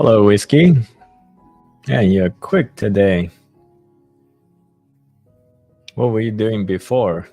Hello, Whiskey. Yeah, you're quick today. What were you doing before?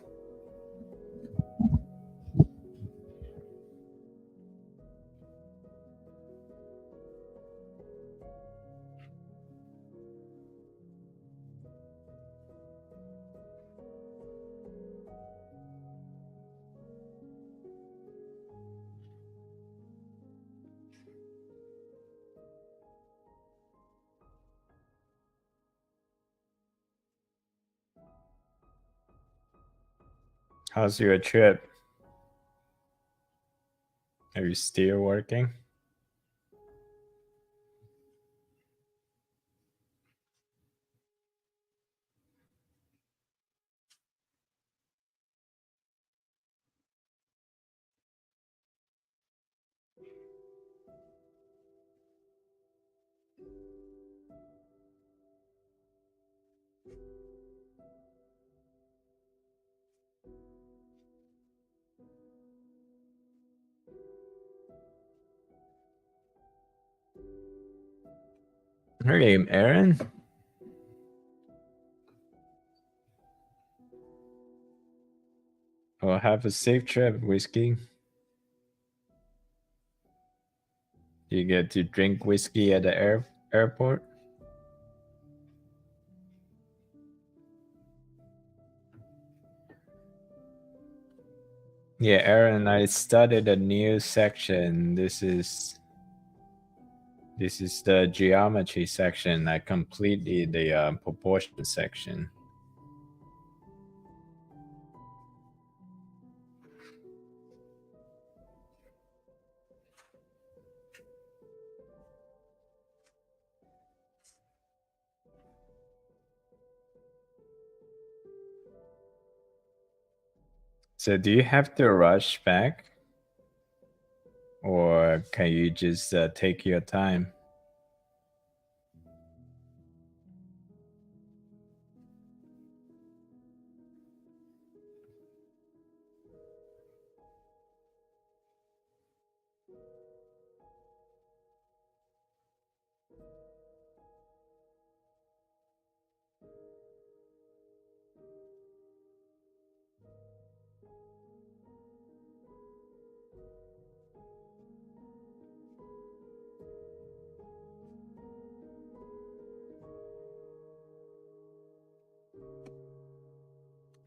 How's your trip? Are you still working? Hey, Aaron. Well, have a safe trip, Whiskey. Do you get to drink whiskey at the airport? Yeah, Aaron, I started a new section. This is the geometry section. I completed the proportion section. So do you have to rush back? Or can you just take your time?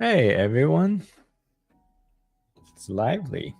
Hey, everyone. It's lively.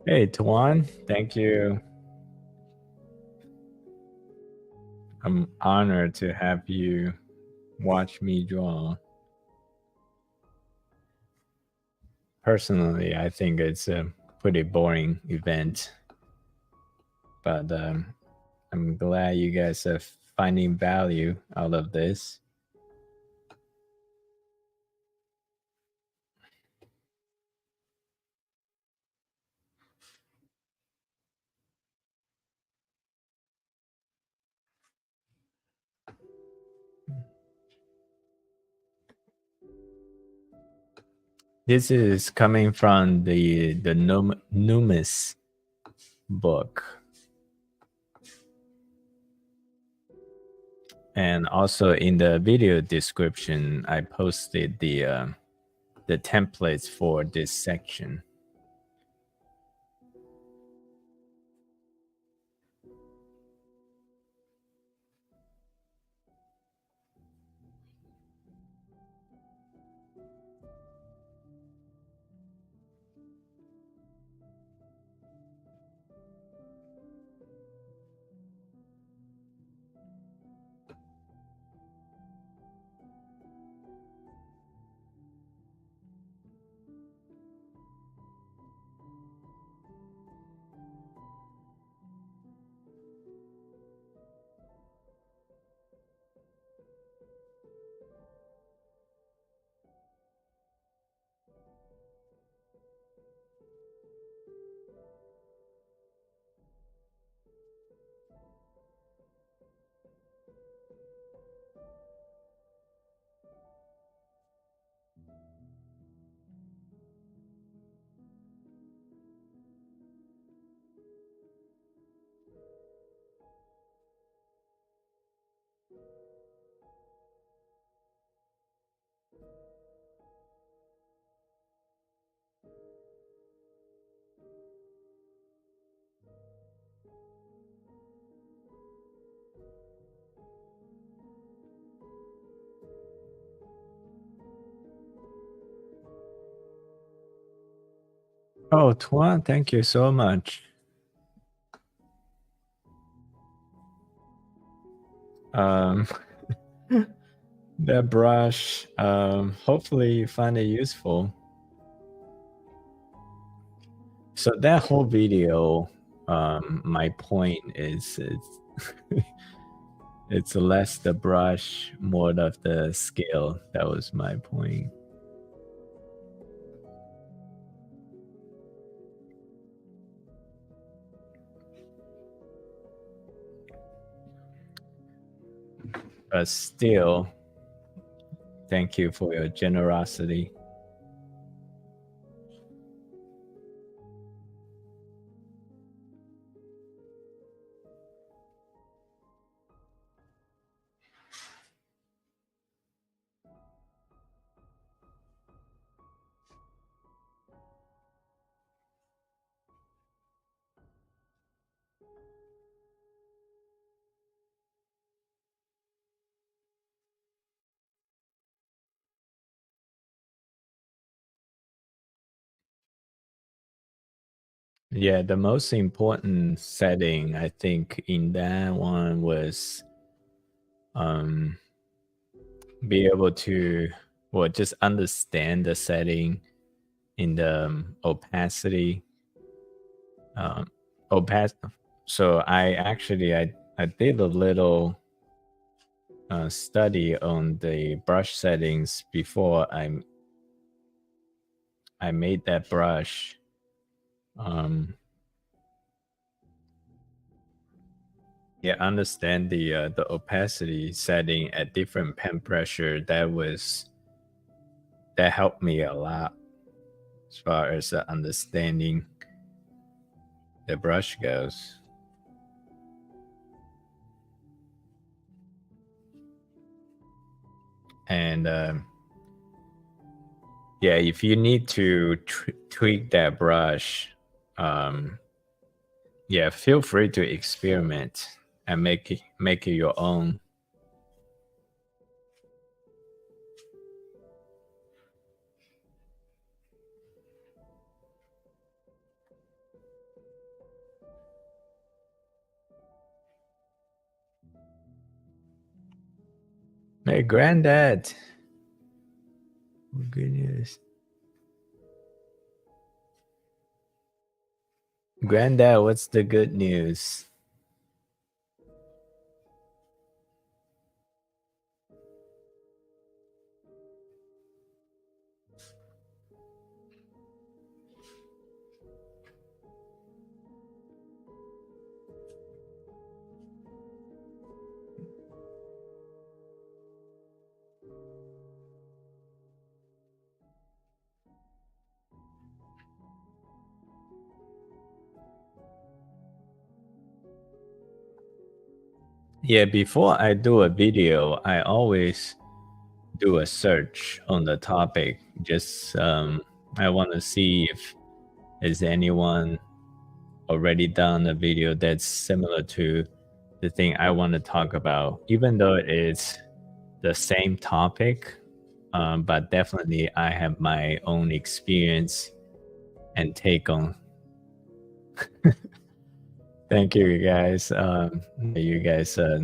Hey, Tuan. Thank you. I'm honored to have you watch me draw. Personally, I think it's a pretty boring event, but I'm glad you guys are finding value out of this. This is coming from the Numis book. And also in the video description, I posted the templates for this section. Oh, Tuan, thank you so much. Um, that brush, hopefully you find it useful. So that whole video, my point is it's less the brush, more of the scale. That was my point. But still, thank you for your generosity. Yeah, the most important setting I think in that one was be able to, well, just understand the setting in the opacity. Opac. So I did a little study on the brush settings before I made that brush. Yeah, understand the opacity setting at different pen pressure. That helped me a lot as far as understanding the brush goes. And yeah, if you need to tweak that brush, yeah, feel free to experiment and make it your own. Hey, granddad. Oh, goodness. Granddad, what's the good news? Yeah, before I do a video, I always do a search on the topic. Just I want to see if is anyone already done a video that's similar to the thing I want to talk about, even though it's the same topic. But definitely, I have my own experience and take on. Thank you, guys. You guys are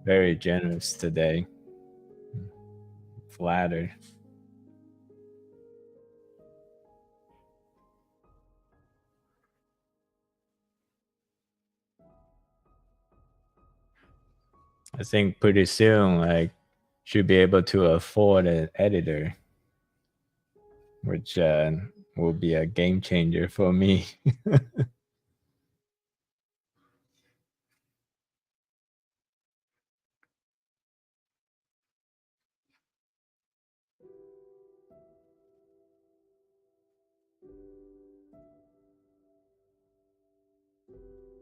very generous today. Flattered. I think pretty soon, like, should be able to afford an editor, which will be a game changer for me.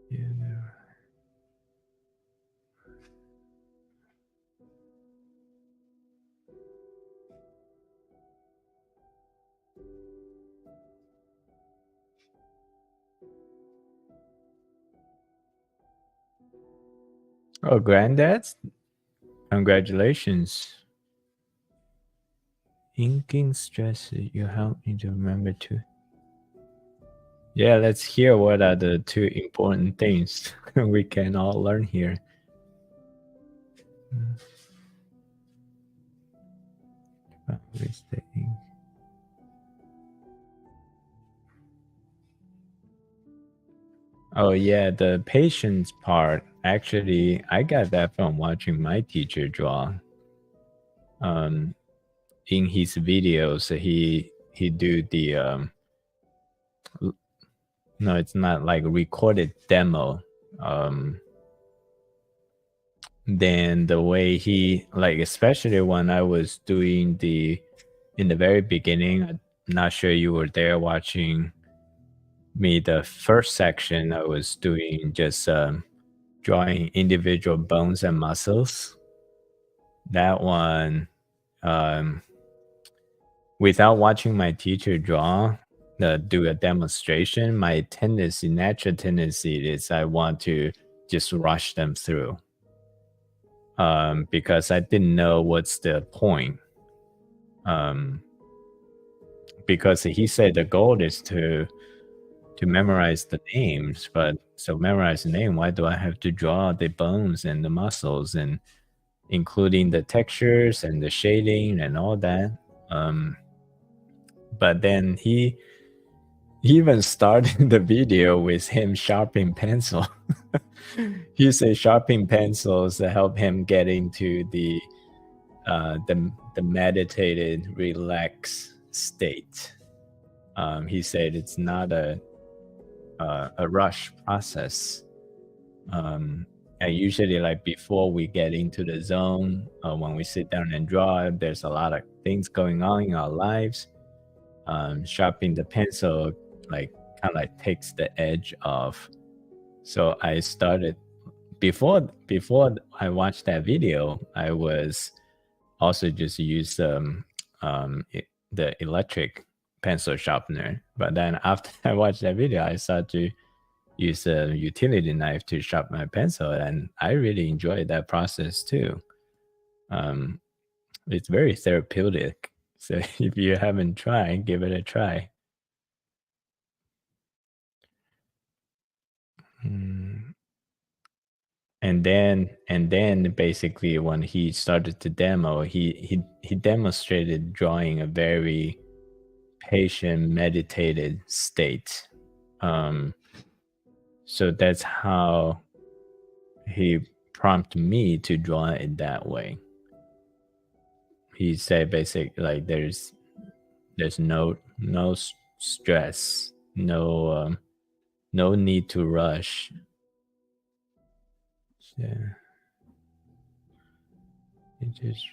You know. Oh, granddads, congratulations. Inking stresses you help me to remember to. Yeah, let's hear what are the two important things we can all learn here. Oh yeah, the patience part. Actually, I got that from watching my teacher draw. In his videos, he do the no, it's not like recorded demo. Then the way he like, especially when I was doing in the very beginning, I'm not sure you were there watching me. The first section I was doing just drawing individual bones and muscles. That one, um, without watching my teacher draw, do a demonstration, my natural tendency is I want to just rush them through, because I didn't know what's the point. Because he said the goal is to memorize the names, but so memorize the name, why do I have to draw the bones and the muscles and including the textures and the shading and all that? But then he even started the video with him sharpening pencil. He said sharpening pencils to help him get into the meditated, relaxed state. He said it's not a rush process. And usually, like before we get into the zone, when we sit down and draw, there's a lot of things going on in our lives. Sharpening the pencil, like kind of like takes the edge off. So I started before I watched that video, I was also just use the electric pencil sharpener. But then after I watched that video, I started to use a utility knife to sharpen my pencil, and I really enjoyed that process too. It's very therapeutic. So if you haven't tried, give it a try. And then basically when he started to demo, he demonstrated drawing a very patient, meditated state. So that's how he prompted me to draw it that way. He said basically like there's no stress, no need to rush. Yeah. It just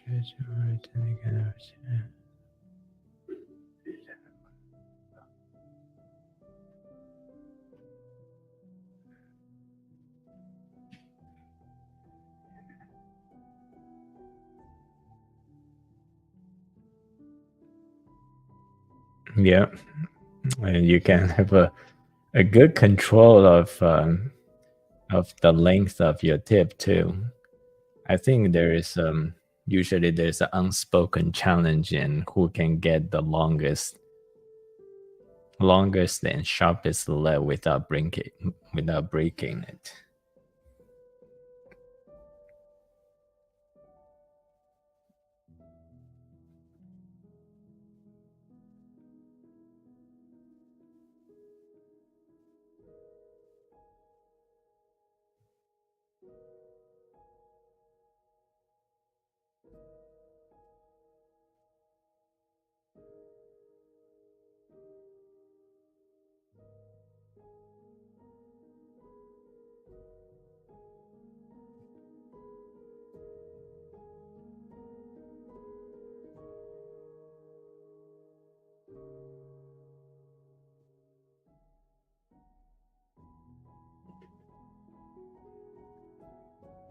yeah, and you can have a good control of the length of your tip too. I think there is usually there's an unspoken challenge in who can get the longest and sharpest lead without breaking it.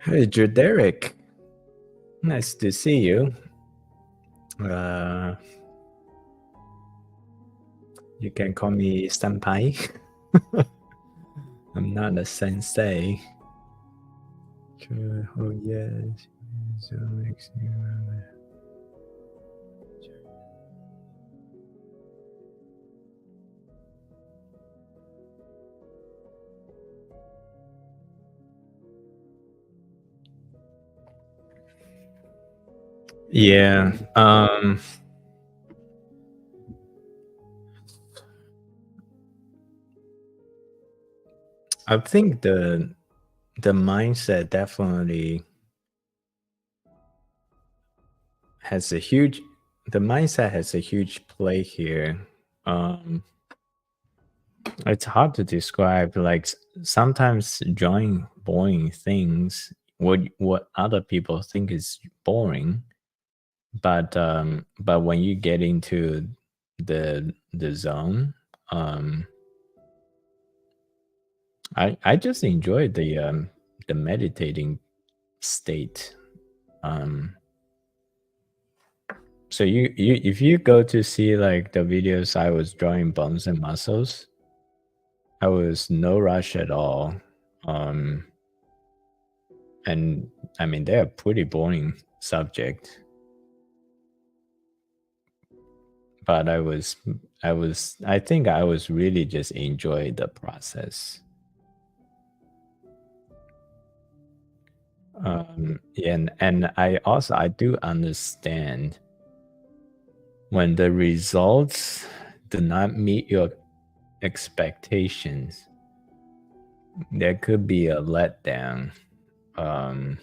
Hey, Derek. Nice to see you. You can call me senpai. I'm not a sensei. Oh yes. So makes me remember. Yeah. I think the mindset definitely has a huge the mindset has a huge play here. Um it's hard to describe. Like sometimes drawing boring things, what other people think is boring, but when you get into the zone, um I just enjoy the meditating state. um so you if you go to see like the videos I was drawing bones and muscles, I was no rush at all. um and I mean they're pretty boring subject, but I think I was really just enjoy the process. And I do understand when the results do not meet your expectations, there could be a letdown. um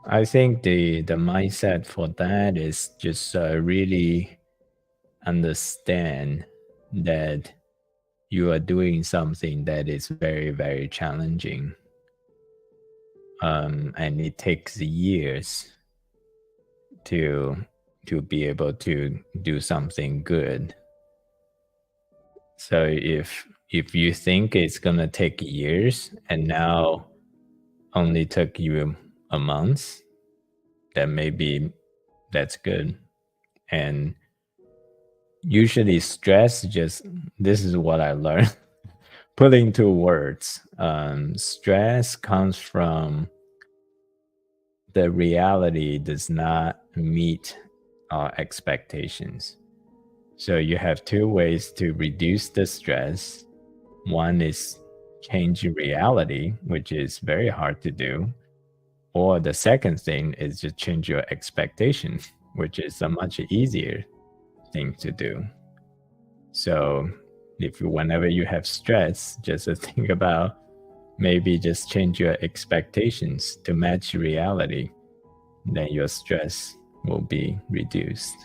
I think the mindset for that is just really understand that you are doing something that is very, very challenging. And it takes years to be able to do something good. So if you think it's gonna take years and now only took you a month, then maybe that's good. And usually stress just this is what I learned. Put into words. Stress comes from the reality does not meet our expectations. So you have two ways to reduce the stress. One is change your reality, which is very hard to do. Or the second thing is to change your expectations, which is a much easier thing to do. So if whenever you have stress, just think about maybe just change your expectations to match reality, then your stress will be reduced.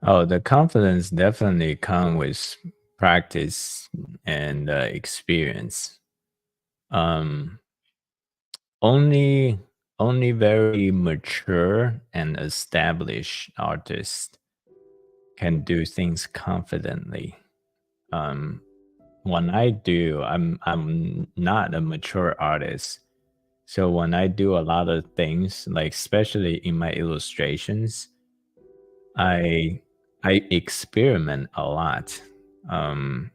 Oh, the confidence definitely come with practice and experience. Um, only only very mature and established artists can do things confidently. Um, when I do, I'm not a mature artist. So when I do a lot of things, like especially in my illustrations, I I experiment a lot. Um,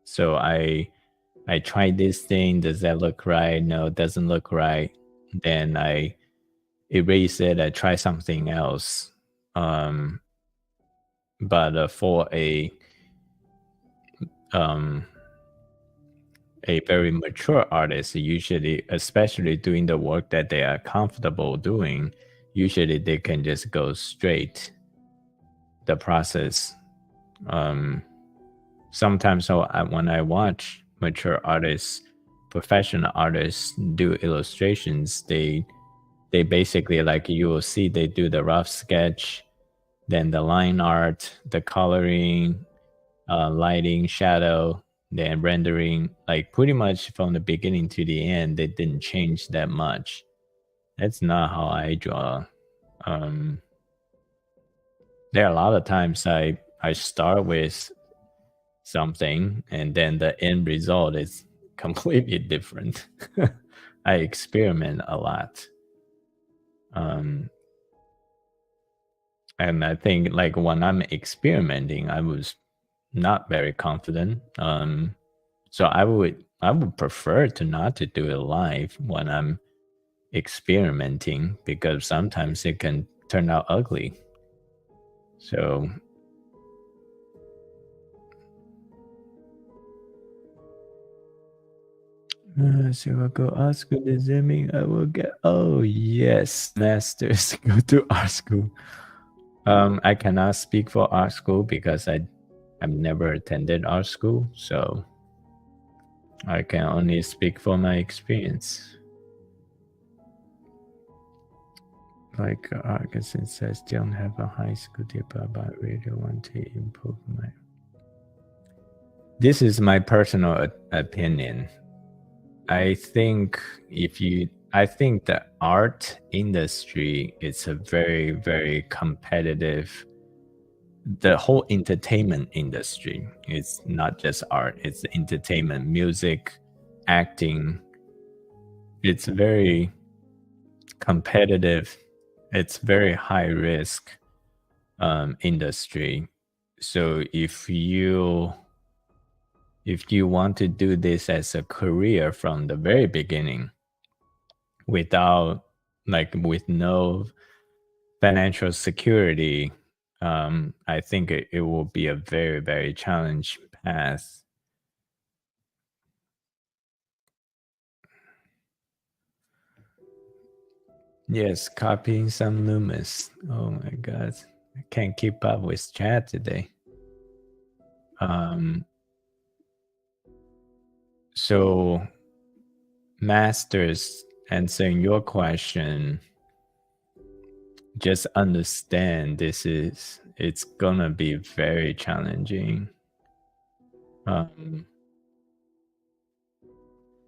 so I try this thing. Does that look right? No, it doesn't look right. Then I erase it. I try something else. Um, but for um, a very mature artist, usually, especially doing the work that they are comfortable doing, usually they can just go straight the process. Um, Sometimes when I watch mature artists, professional artists do illustrations, they basically like you will see they do the rough sketch, then the line art, the coloring, lighting, shadow, then rendering, like pretty much from the beginning to the end, they didn't change that much. That's not how I draw. Um, there are a lot of times I start with something and then the end result is completely different. I experiment a lot. And I think like when I'm experimenting, I was not very confident. So I would prefer to not to do it live when I'm experimenting because sometimes it can turn out ugly. So so I'll go art school. Does that mean I will get? Oh yes, masters go to art school. I cannot speak for art school because I've never attended art school, so I can only speak for my experience. Like Arkansas says, don't have a high school diploma, but I really want to improve my. This is my personal opinion. I think I think the art industry is a very, very competitive. The whole entertainment industry is not just art; it's entertainment, music, acting. It's very competitive. It's very high risk industry. So if you want to do this as a career from the very beginning without with no financial security, I think it will be a very, very challenging path. Yes, copying some Loomis. Oh my god. I can't keep up with chat today. So masters, answering your question, just understand it's gonna be very challenging.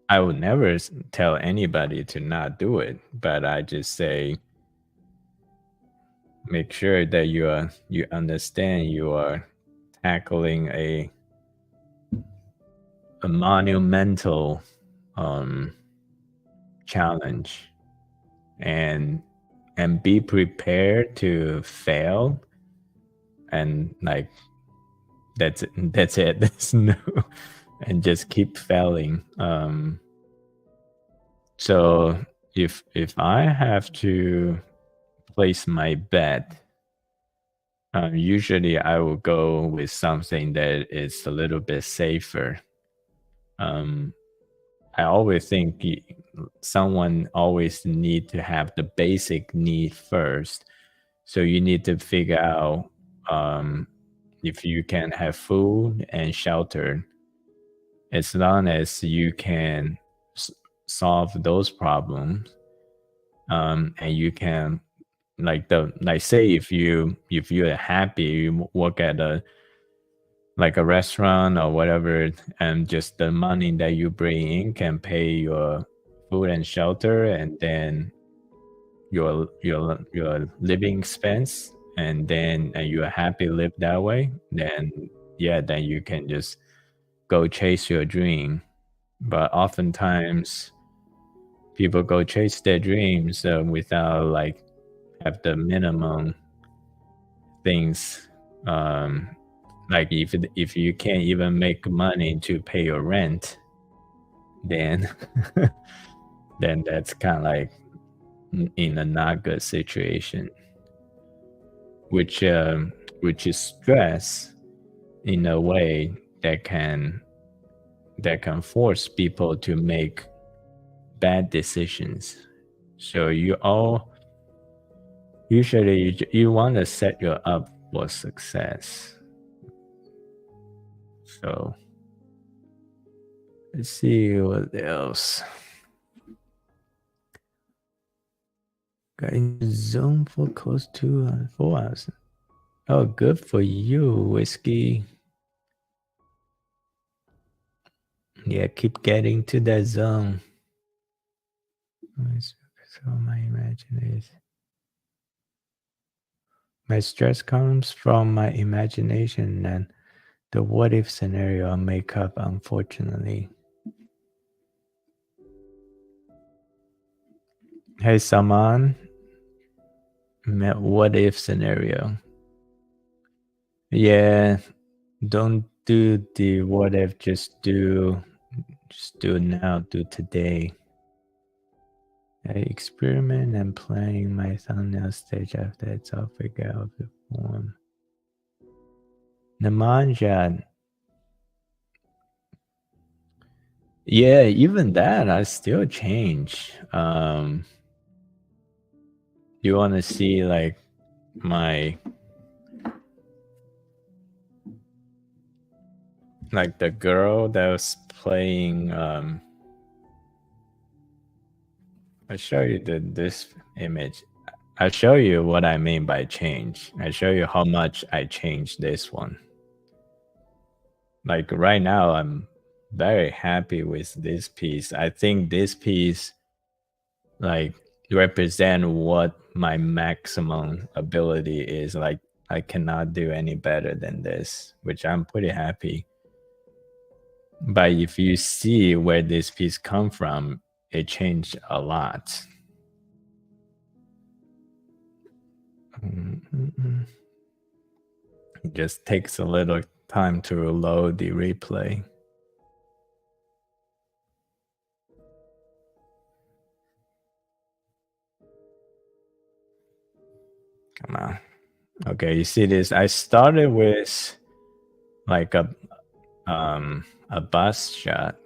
I would never tell anybody to not do it, but I just say make sure that you understand you are tackling a monumental challenge, and be prepared to fail, and that's it. There's no, and just keep failing. So if I have to place my bet, usually I will go with something that is a little bit safer. I always think someone always need to have the basic need first. So you need to figure out if you can have food and shelter. As long as you can solve those problems, and you can say if you're happy, you work at a restaurant or whatever, and just the money that you bring in can pay your food and shelter, and then your living expense, and then you're happy live that way, then then you can just go chase your dream. But oftentimes people go chase their dreams without have the minimum things. If you can't even make money to pay your rent, then then that's kind of in a not good situation, which is stress in a way that can force people to make bad decisions. So usually you want to set you up for success. So let's see what else. Got in the zone for close to 4 hours. Oh, good for you, Whiskey. Yeah, keep getting to that zone. So my imagination. My stress comes from my imagination and the what if scenario I make up, unfortunately. Hey, Saman, what if scenario? Yeah, don't do the what if, just do it now, do today. I experiment and playing my thumbnail stage after it's all figured out the form. Namanjad. Yeah, even that I still change. You want to see like my like the girl that was playing I'll show you this image. I'll show you what I mean by change. I'll show you how much I changed this one. Like right now I'm very happy with this piece. I think this piece like represent what my maximum ability is. Like I cannot do any better than this, which I'm pretty happy. But if you see where this piece come from, it changed a lot. It just takes a little time to load the replay. Come on. Okay, you see this? I started with like a bust shot.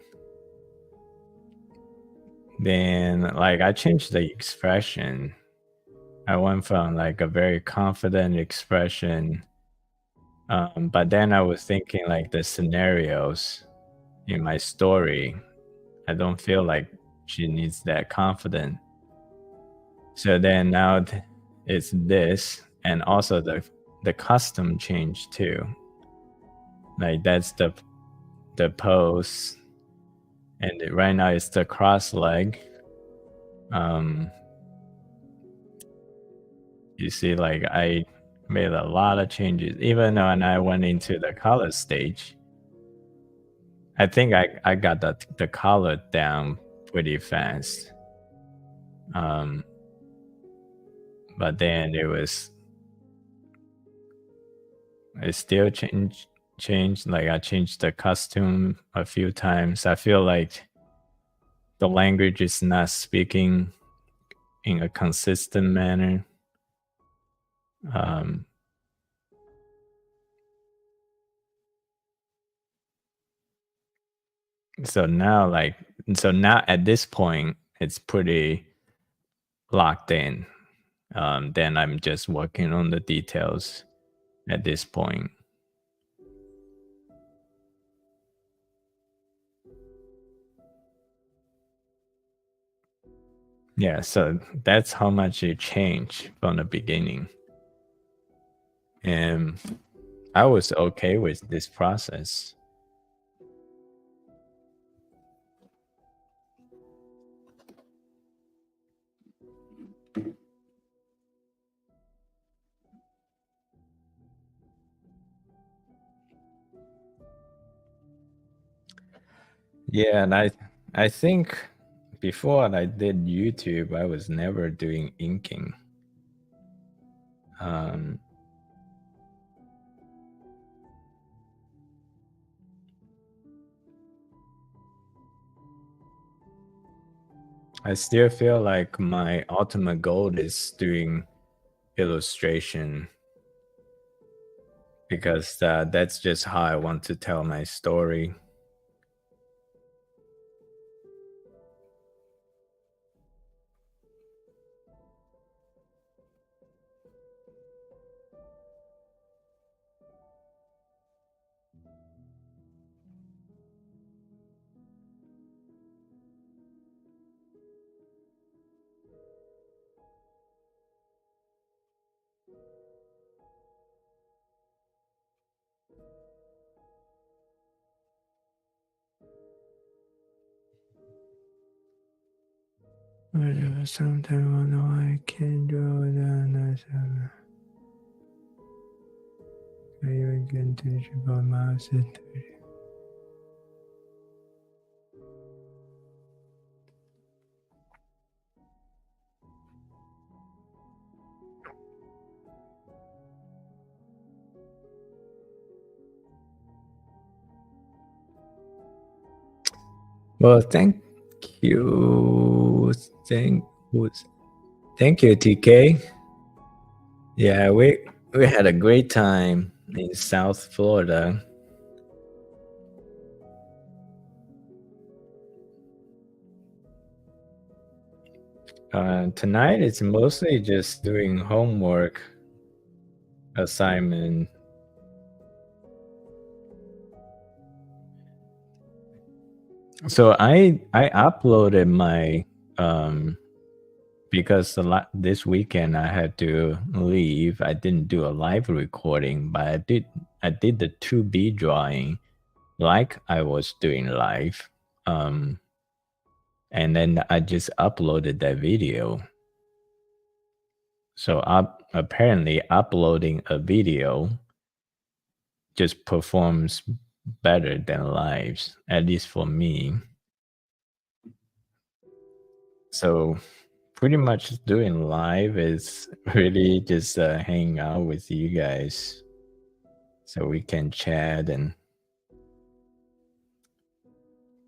Then like I changed the expression. I went from like a very confident expression. But then I was thinking like the scenarios in my story. I don't feel like she needs that confident. So then now it's this, and also the custom change too. Like that's the pose, and right now it's the cross leg. You see, like I made a lot of changes. Even when I went into the color stage, I think I got the color down pretty fast. But then it still changed. Like I changed the costume a few times. I feel like the language is not speaking in a consistent manner. So now at this point it's pretty locked in. Then I'm just working on the details at this point. Yeah, so that's how much it changed from the beginning. And I was okay with this process. Yeah, and I think before I did YouTube, I was never doing inking. I still feel like my ultimate goal is doing illustration because that's just how I want to tell my story. Sometimes I know I can draw down. 对这个吗？是对。Well, you. Thank, thank you, TK. Yeah, we had a great time in South Florida. Tonight it's mostly just doing homework assignment. So I uploaded my because this weekend I had to leave. I didn't do a live recording, but I did the 2B drawing like I was doing live. And then I just uploaded that video. So apparently uploading a video just performs better than lives, at least for me. So pretty much doing live is really just hanging out with you guys so we can chat and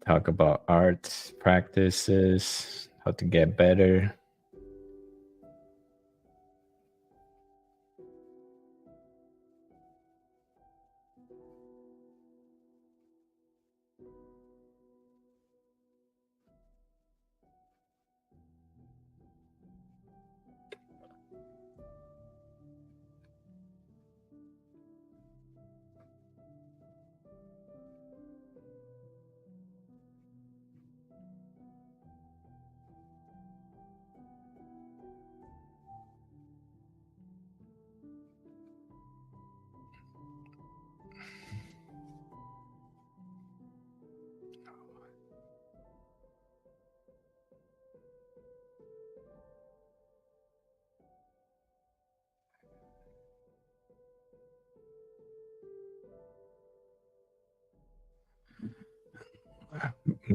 talk about art practices, how to get better.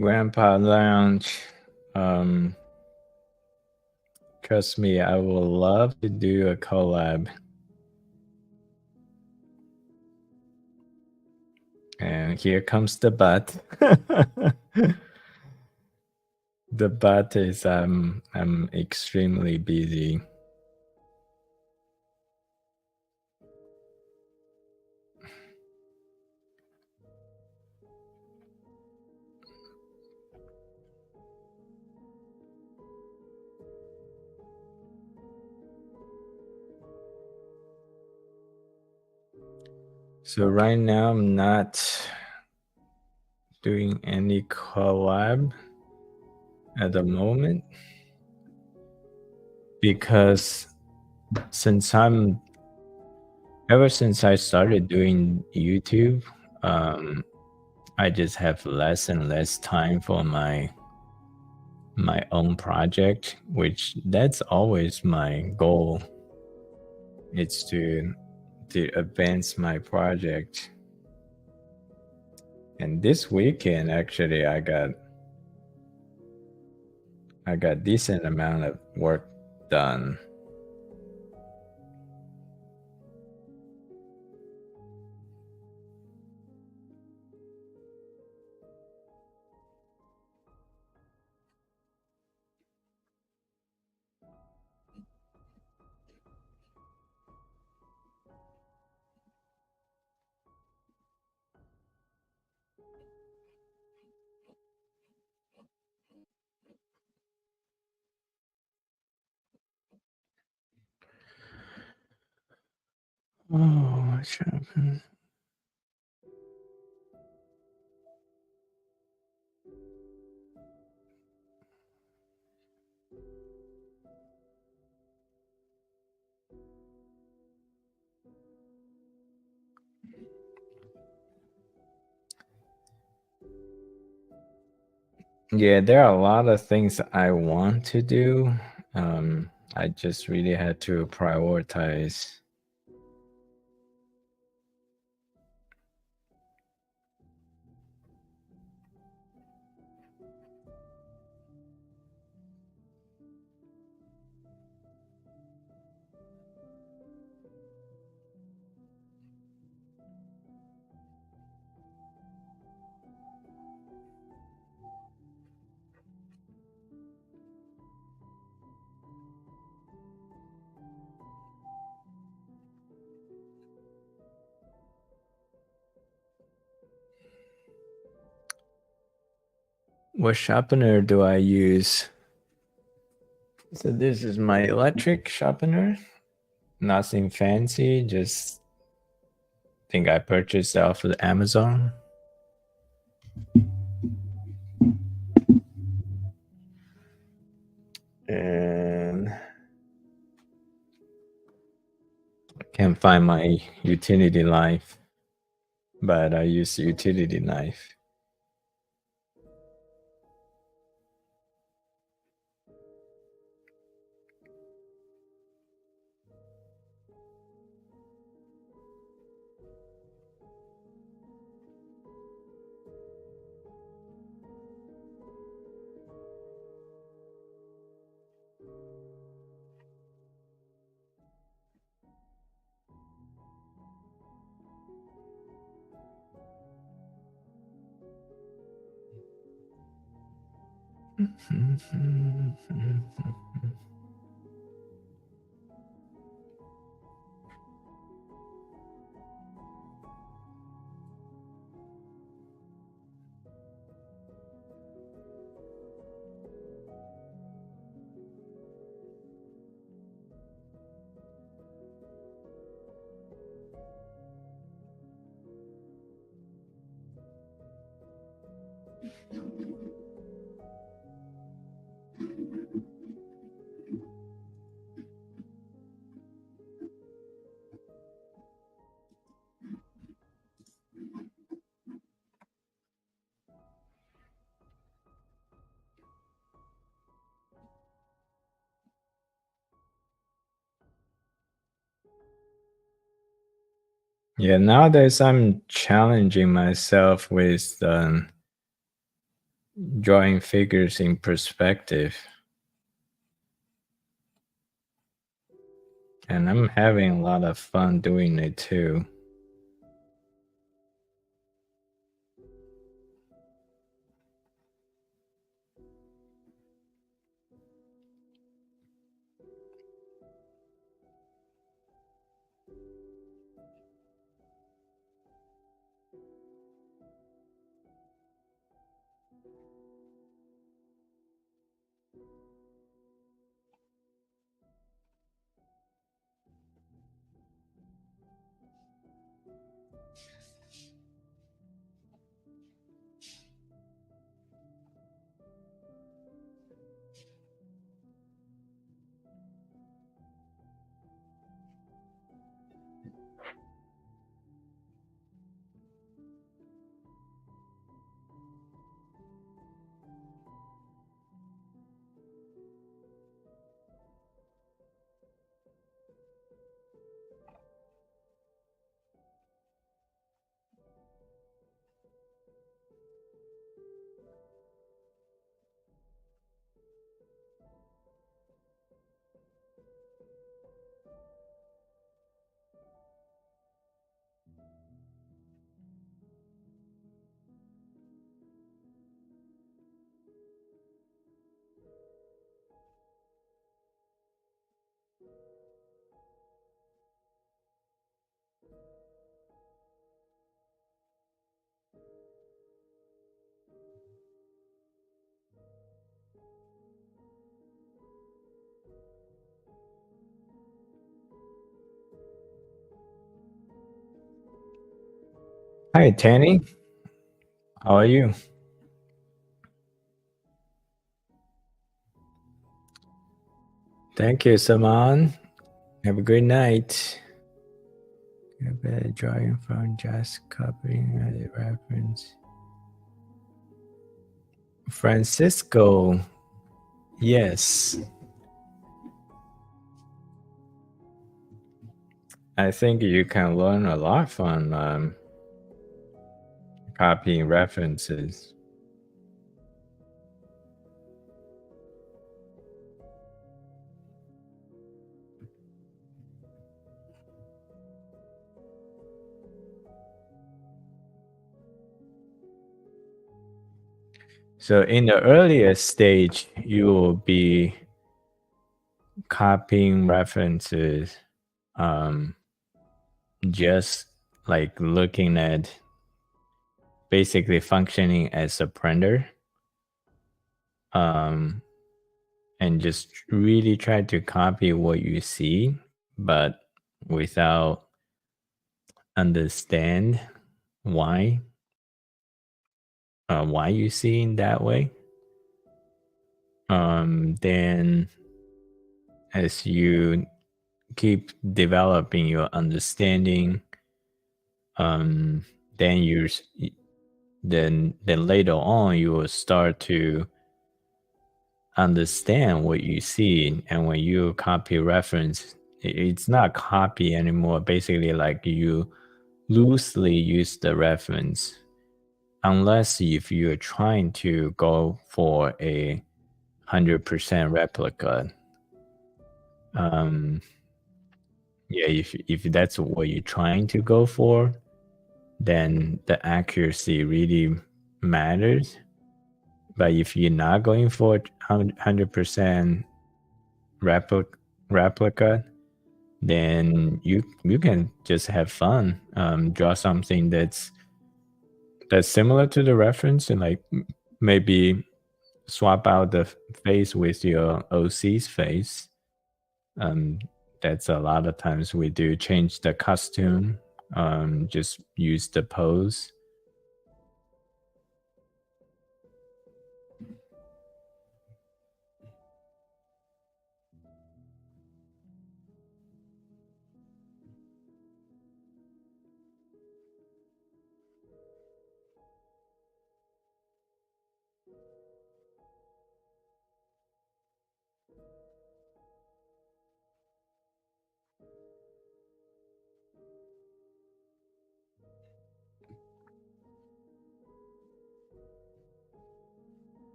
Grandpa Lounge. Trust me, I would love to do a collab. And here comes the but. The but is I'm extremely busy. So right now I'm not doing any collab at the moment because ever since I started doing YouTube, I just have less and less time for my own project, which that's always my goal. It's to advance my project. And this weekend actually I got decent amount of work done. Oh, what happened? Yeah, there are a lot of things I want to do. I just really had to prioritize. What sharpener do I use? So this is my electric sharpener. Nothing fancy, just think I purchased it off of Amazon. And can't find my utility knife, but I use the utility knife. Yeah, nowadays I'm challenging myself with drawing figures in perspective. And I'm having a lot of fun doing it too. Hi, Tanny. How are you? Thank you, Saman. Have a good night. A better drawing from just copying the reference. Francisco. Yes. I think you can learn a lot from copying references. So in the earliest stage, you will be copying references, just like looking at basically functioning as a printer. and just really try to copy what you see, but without understand why why you see in that way. Then as you keep developing your understanding, um, then then later on you will start to understand what you see, and when you copy reference, it's not copy anymore. Basically, like you loosely use the reference, unless if you're trying to go for a 100% replica. um yeah, if that's what you're trying to go for, then the accuracy really matters. But if you're not going for 100% replica, then you can just have fun, draw something that's similar to the reference, and like maybe swap out the face with your OC's face. um that's a lot of times we do, change the costume, just use the pose.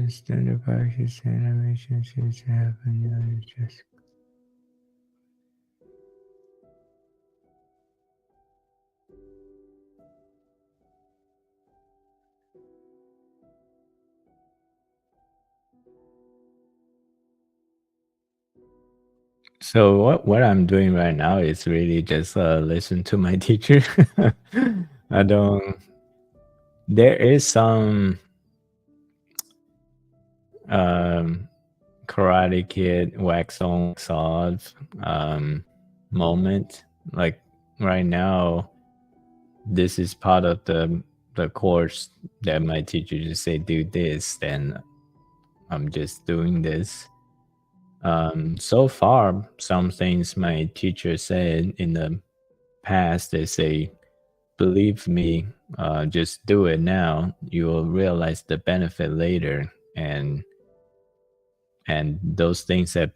Standard practice animation seems to happen. Just so what I'm doing right now is really just listen to my teacher. I don't. There is some um, Karate Kid wax on wax off moment. Like right now, this is part of the course that my teacher just say do this. Then I'm just doing this. So far, some things my teacher said in the past, they say, believe me, just do it now. You will realize the benefit later, and those things have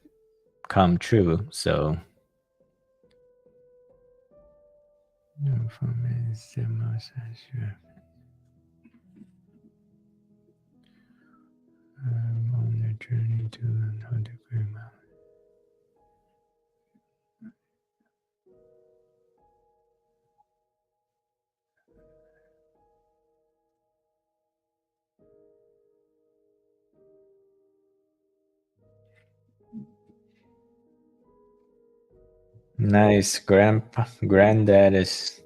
come true. So I'm on a journey to learn how to create my. Nice. Granddad is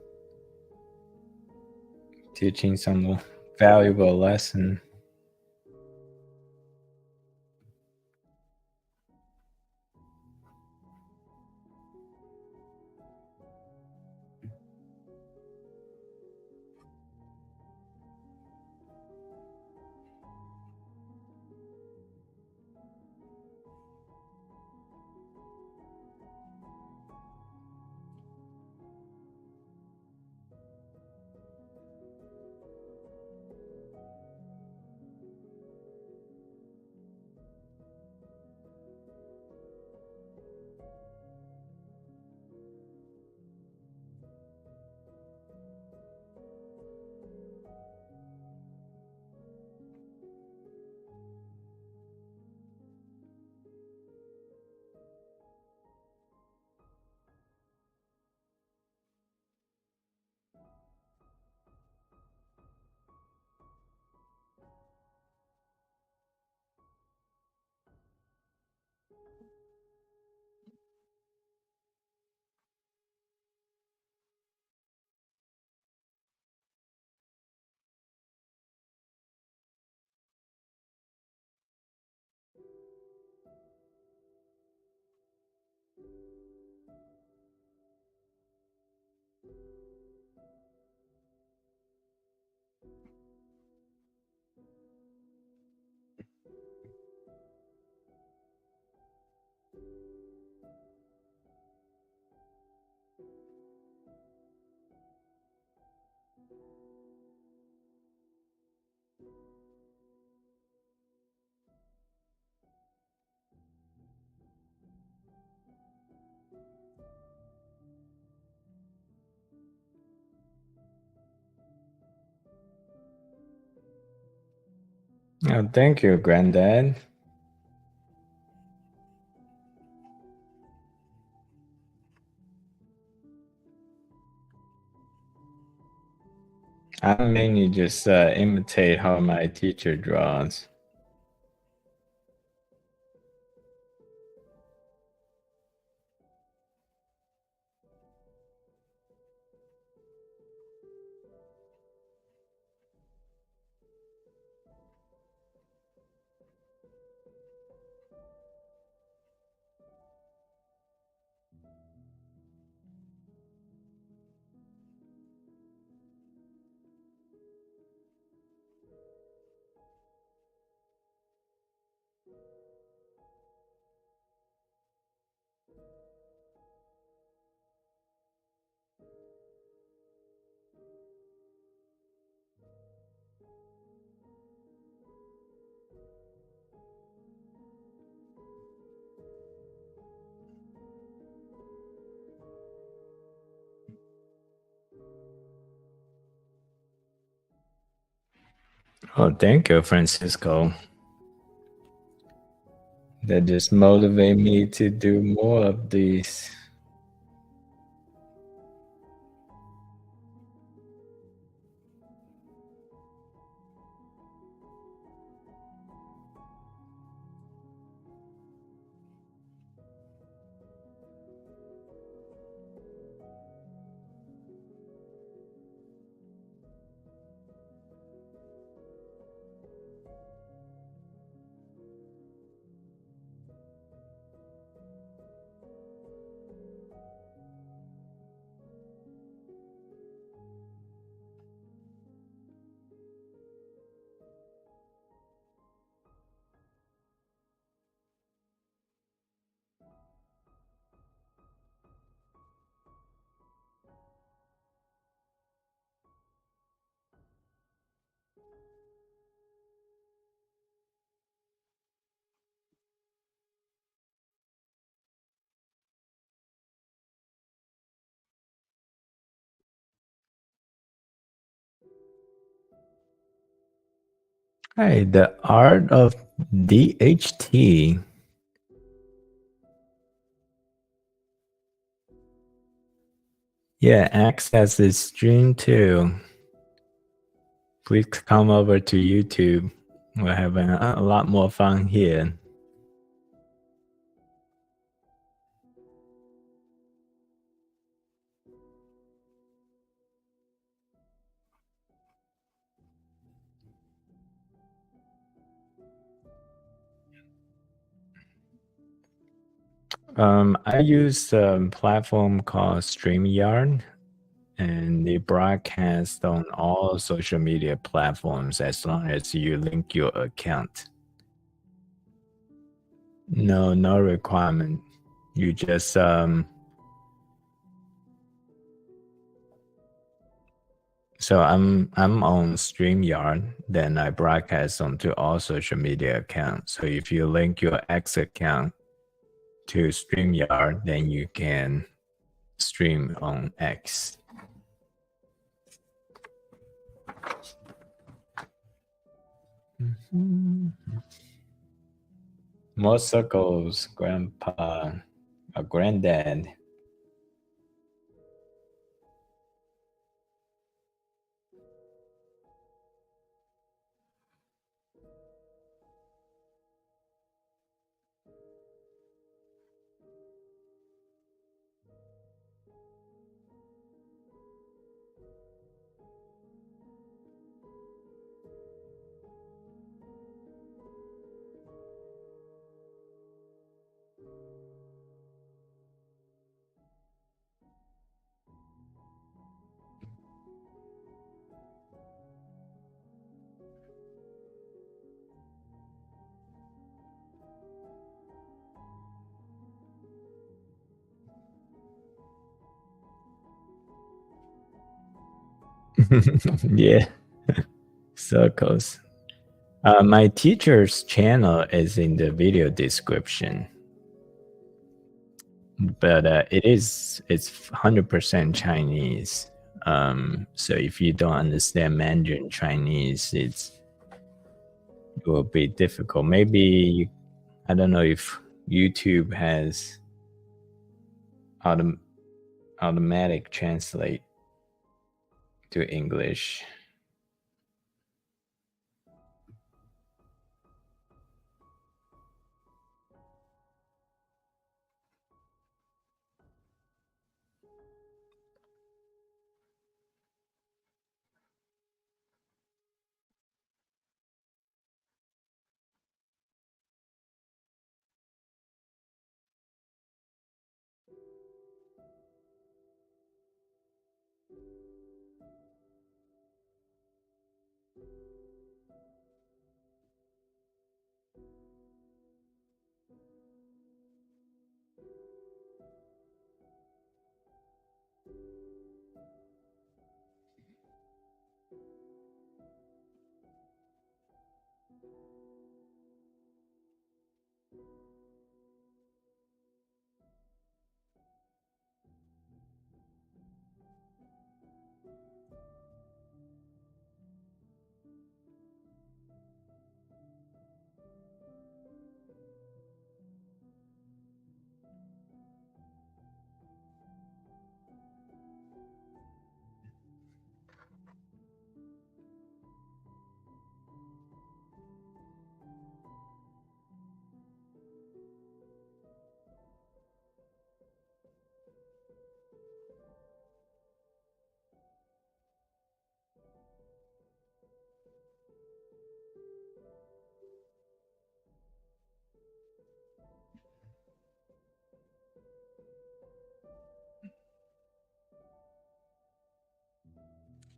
teaching some valuable lesson. Oh, thank you, Granddad. I mainly just imitate how my teacher draws. Oh, thank you, Francisco. That just motivate me to do more of these. Hey, the art of DHT. Yeah, Axe has this stream too. Please come over to YouTube. We're having a lot more fun here. I use a platform called StreamYard, and they broadcast on all social media platforms as long as you link your account. No, no requirement. You just so I'm on StreamYard, then I broadcast onto all social media accounts. So if you link your X account to StreamYard, then you can stream on X. More circles, grandpa, a granddad. Yeah, circles. My teacher's channel is in the video description, but it's 100% Chinese. So if you don't understand Mandarin Chinese, it will be difficult. Maybe I don't know if YouTube has automatic translate to English.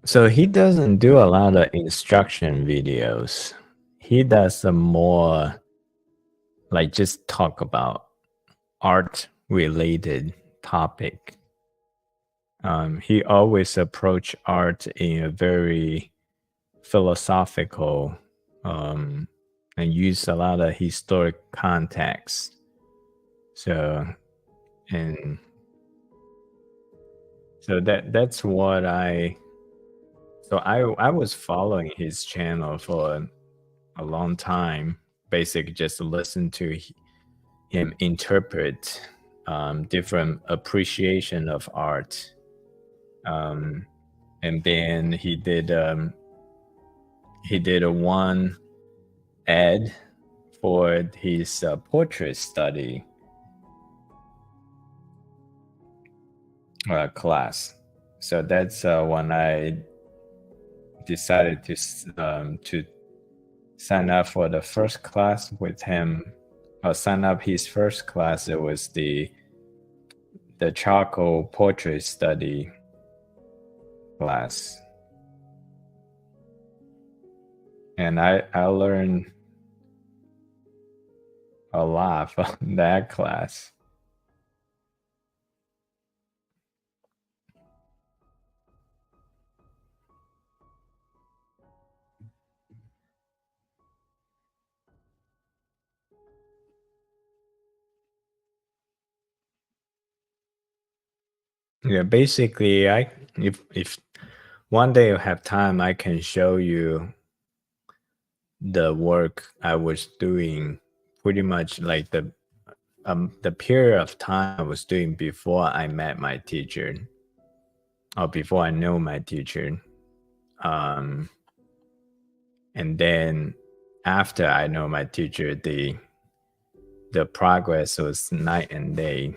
So he doesn't do a lot of instruction videos. He does some more like just talk about art related topic. He always approach art in a very philosophical and use a lot of historic context. So and so that's what I was following his channel for a long time. Basically, just listen to him interpret different appreciation of art. And then he did a one ad for his portrait study class. So that's when I decided to sign up for the first class with him. sign up his first class. It was the charcoal portrait study class, and I learned a lot from that class. Yeah, basically, if one day you have time, I can show you the work I was doing. Pretty much like the period of time I was doing before I met my teacher, or before I know my teacher, um, and then after I know my teacher, the progress was night and day.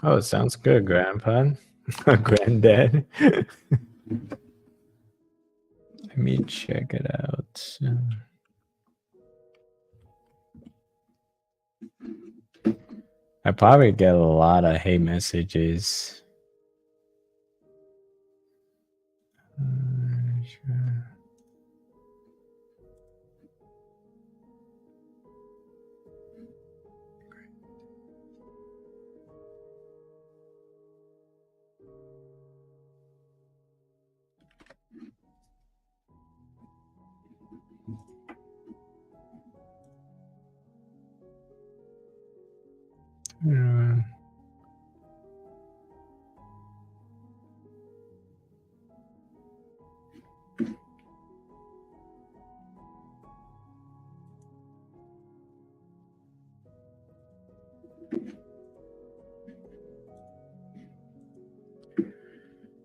Oh, sounds good, Grandpa. Granddad. Let me check it out. I probably get a lot of hate messages. Sure.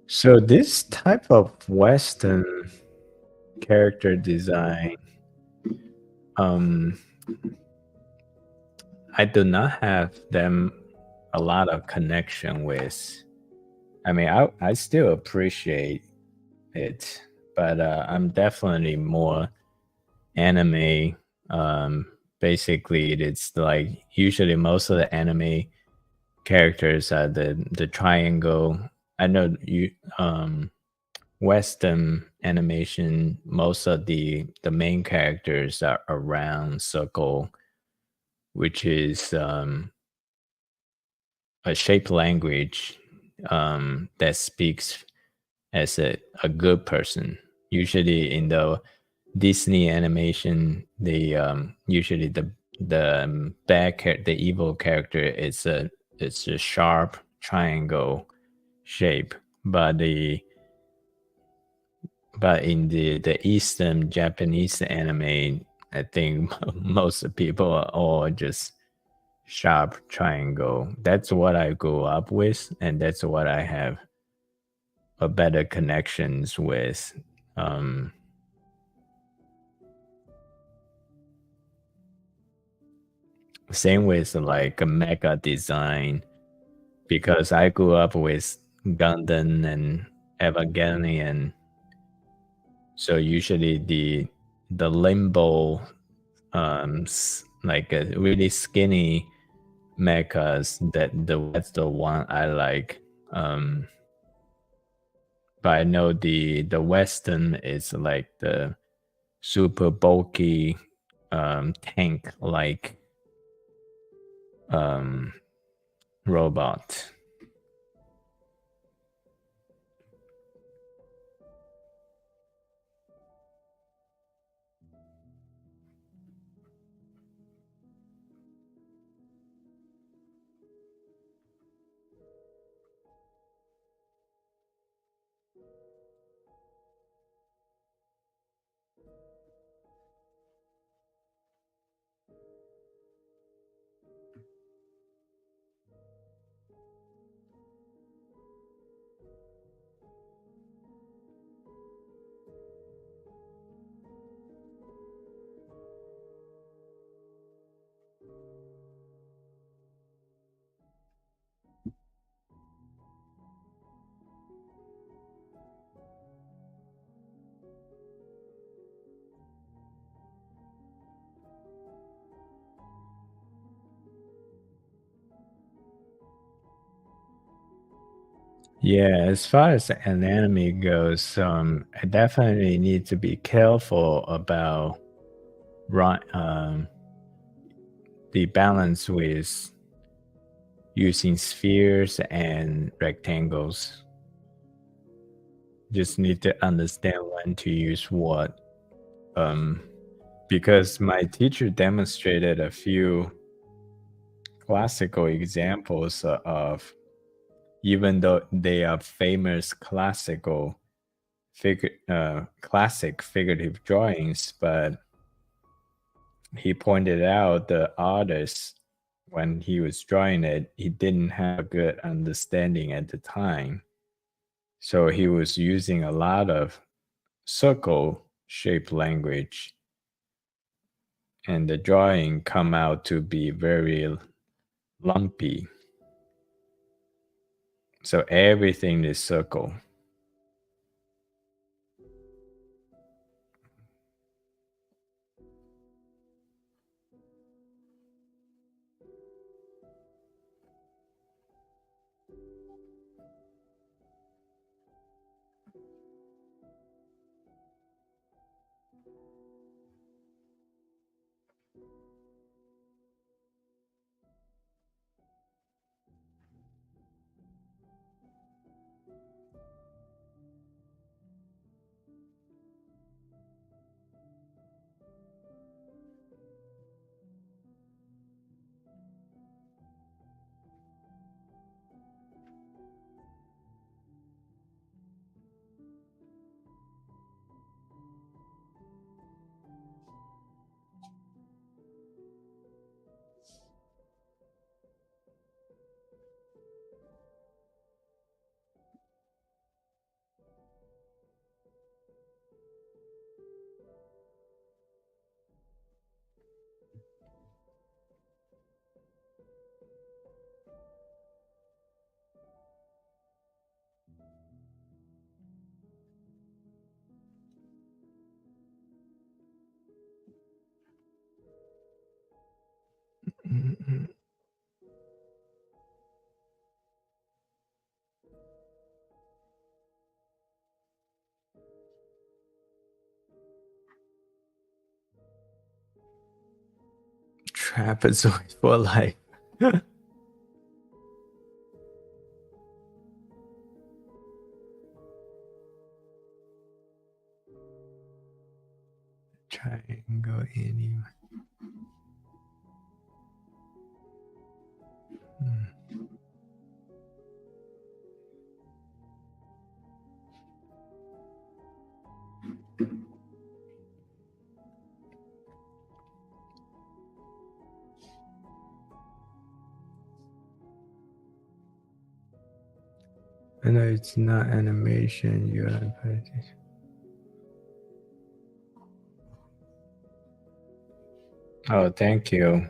So this type of Western character design, I do not have them a lot of connection with. I mean, I still appreciate it, but I'm definitely more anime. Basically, it's like usually most of the anime characters are the triangle. I know you Western animation, most of the main characters are around circle, which is a shape language that speaks as a good person. Usually in the Disney animation, the usually the the evil character is it's a sharp triangle shape, but in the Eastern Japanese anime, I think most people are all just sharp triangle. That's what I grew up with, and that's what I have a better connections with. Same with like a mega design, because I grew up with Gundam and Evangelion. So usually the limbo, like a really skinny mechas, that's the one I like. But I know the Western is like the super bulky tank like robot. Yeah, as far as anatomy goes, I definitely need to be careful about the balance with using spheres and rectangles. Just need to understand when to use what. Because my teacher demonstrated a few classical examples of, even though they are famous classic figurative drawings, but he pointed out the artist, when he was drawing it, he didn't have a good understanding at the time. So he was using a lot of circle shaped language, and the drawing come out to be very lumpy. So everything is circle. Trapezoid for life. Triangle anyway. I know it's not animation, you are practice. Oh, thank you.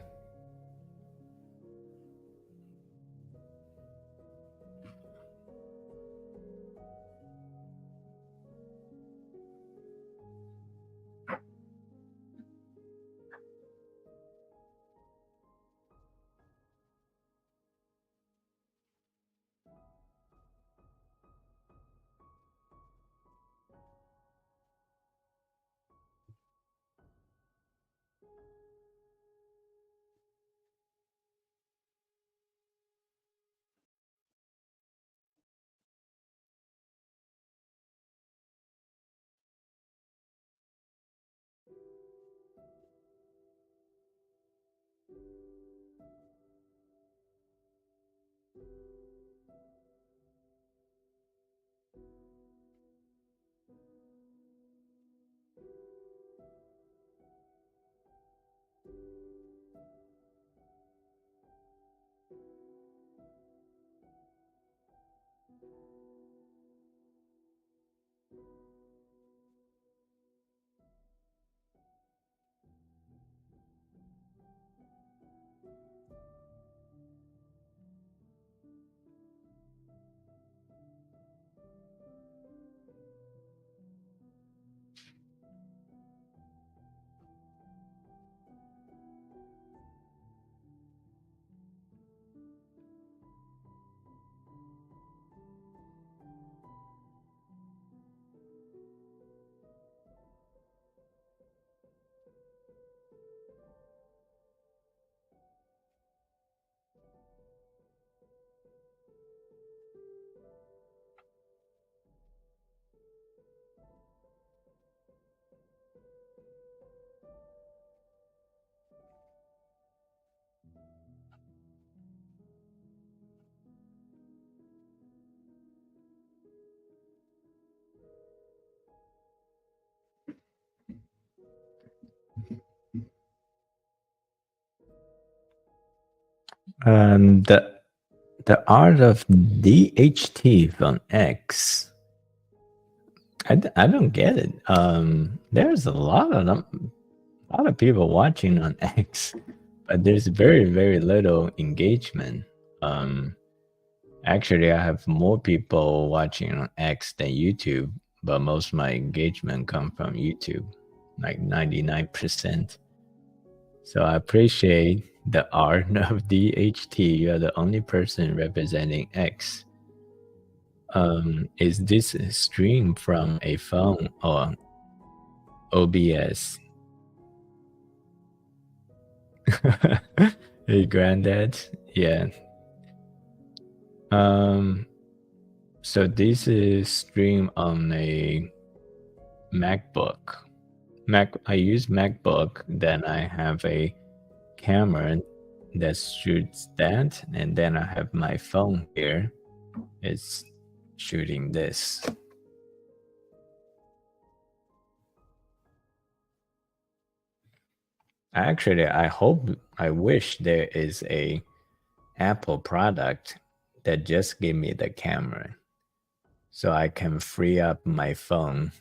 The art of DHT from X. I don't get it. There's a lot of them, a lot of people watching on X, but there's very, very little engagement. Actually, I have more people watching on X than YouTube, but most of my engagement come from YouTube, like 99%. So I appreciate the art of DHT. You're the only person representing X. Is this a stream from a phone or OBS? Hey, granddad. Yeah. So this is stream on a MacBook. I use MacBook, then I have a camera that shoots that, and then I have my phone here. It's shooting this. Actually, I wish there is a Apple product that just give me the camera so I can free up my phone.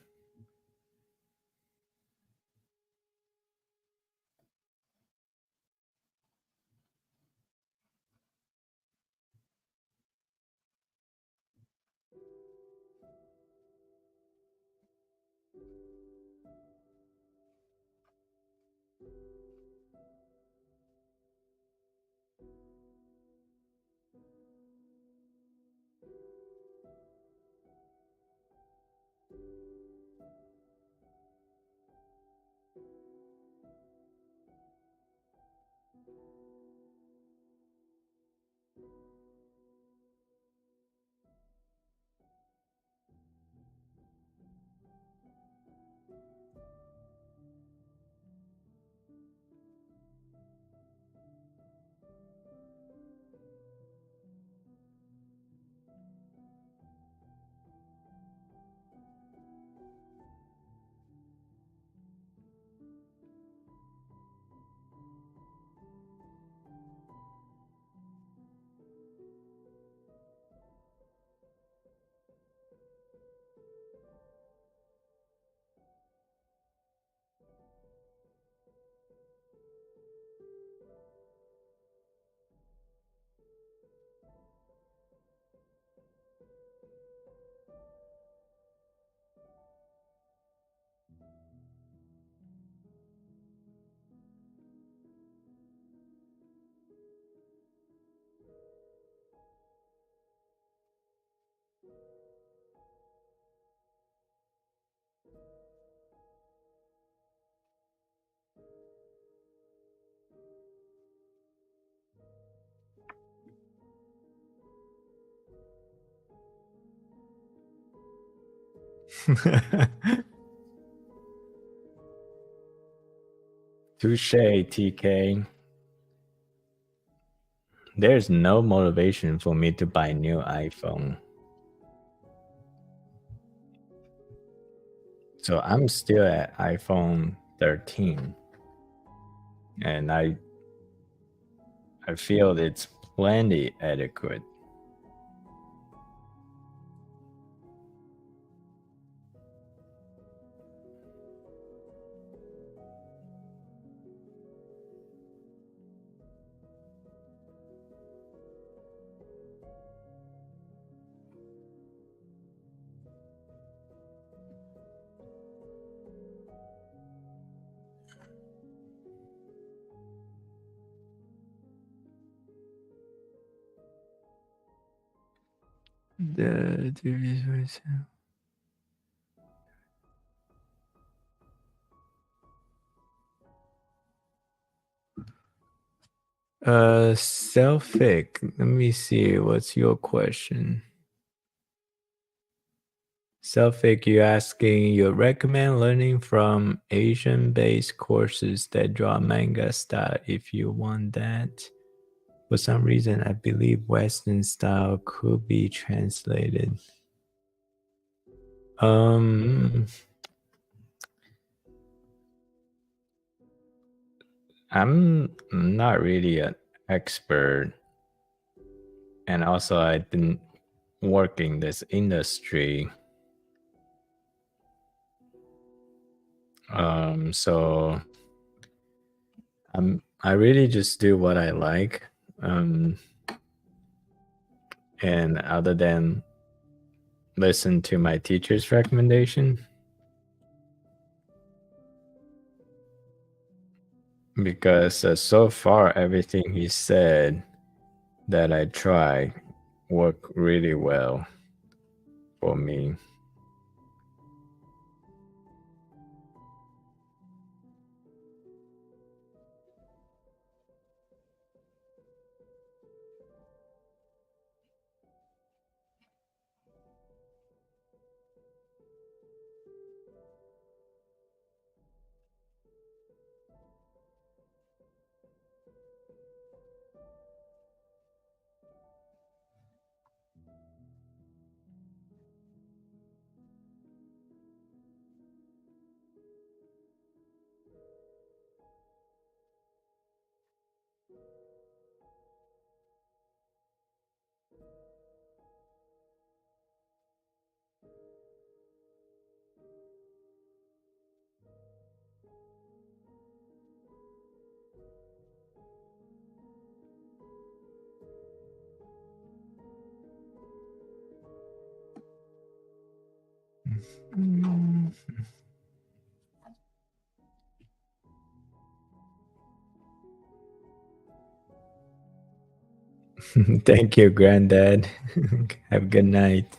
Touche, TK. There's no motivation for me to buy new iPhone. So I'm still at iPhone 13. And I feel it's plenty adequate. The visualization. Selfic. Let me see. What's your question? Selfic, you're asking, you recommend learning from Asian-based courses that draw manga style if you want that. For some reason, I believe Western style could be translated. I'm not really an expert, and also I didn't work in this industry. So I really just do what I like. And other than listen to my teacher's recommendation, because so far everything he said that I tried worked really well for me. Thank you, Granddad. Have a good night.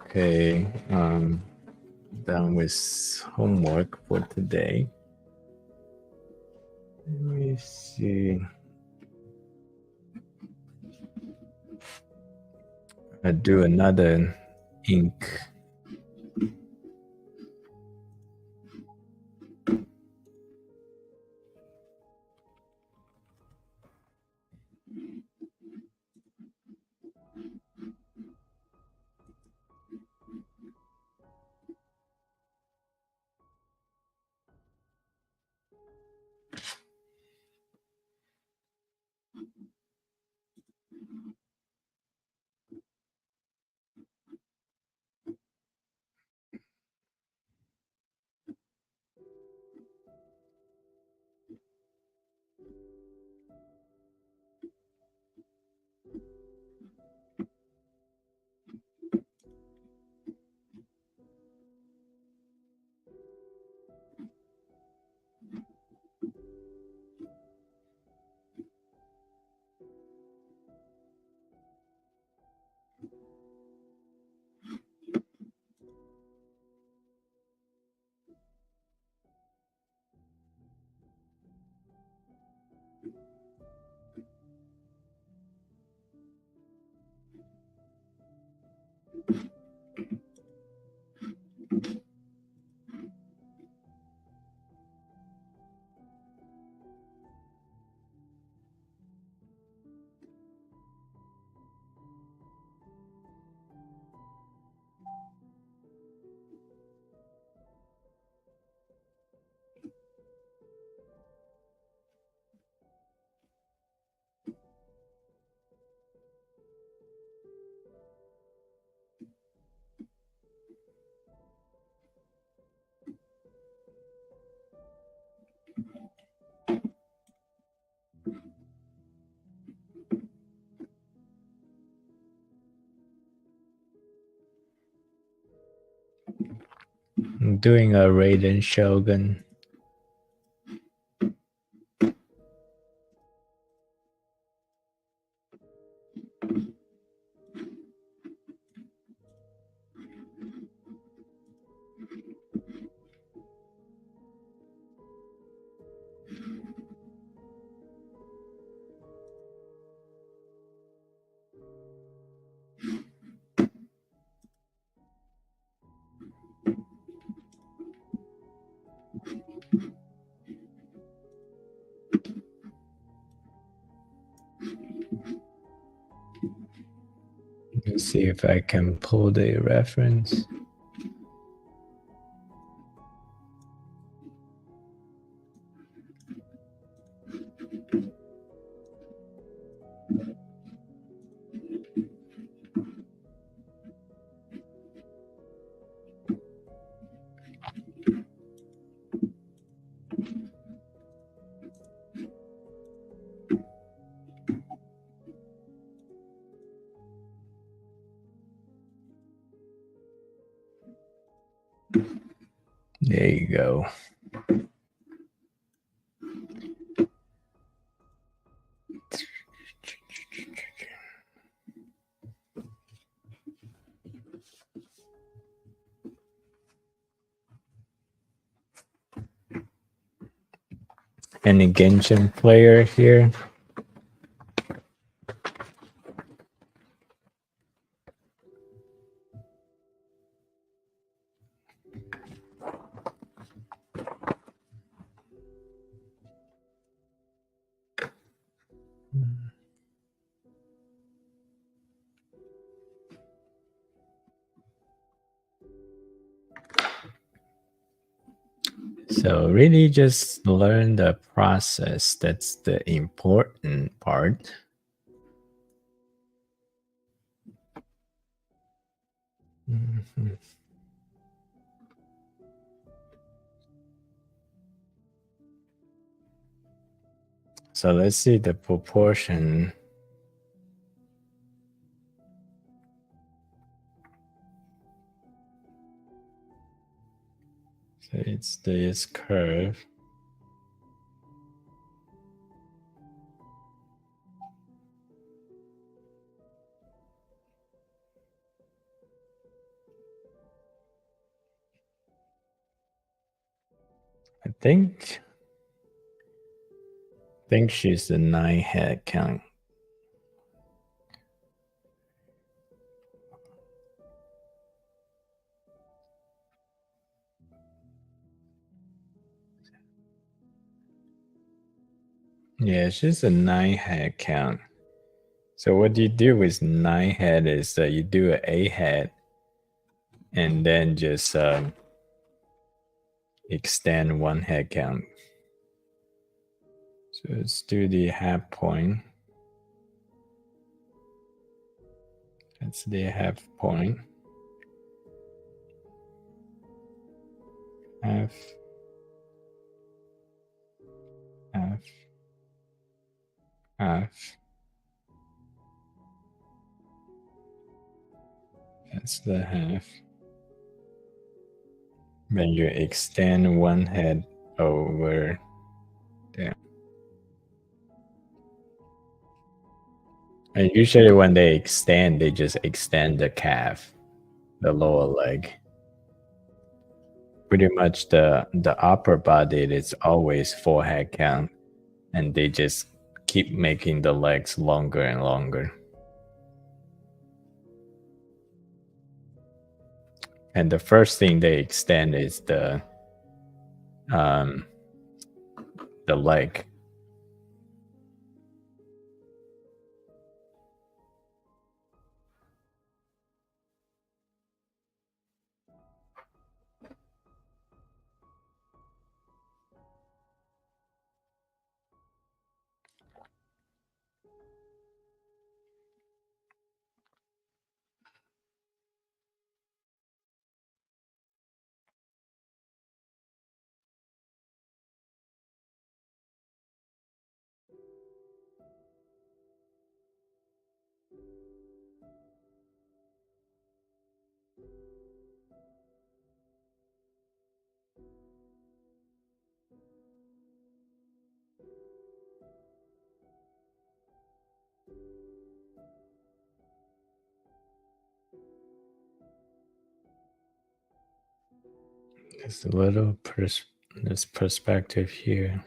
Okay, done with homework for today. Let me see. I do another ink. I'm doing a Raiden Shogun. Let's see if I can pull the reference. There you go. Any Genshin player here? So really just learn the process. That's the important part. Mhm. So let's see the proportion. So it's this curve. I think she's a 9 head count. Yeah, she's a 9 head count. So what you do with 9 head is you do an 8 head and then just extend 1 head count. So let's do the half point. That's the half point. Half. Half. Half. That's the half. Then you extend 1 head over there. And usually when they extend, they just extend the calf, the lower leg. Pretty much the upper body is always 4 head count, and they just keep making the legs longer and longer. And the first thing they extend is the leg. There's a little this perspective here.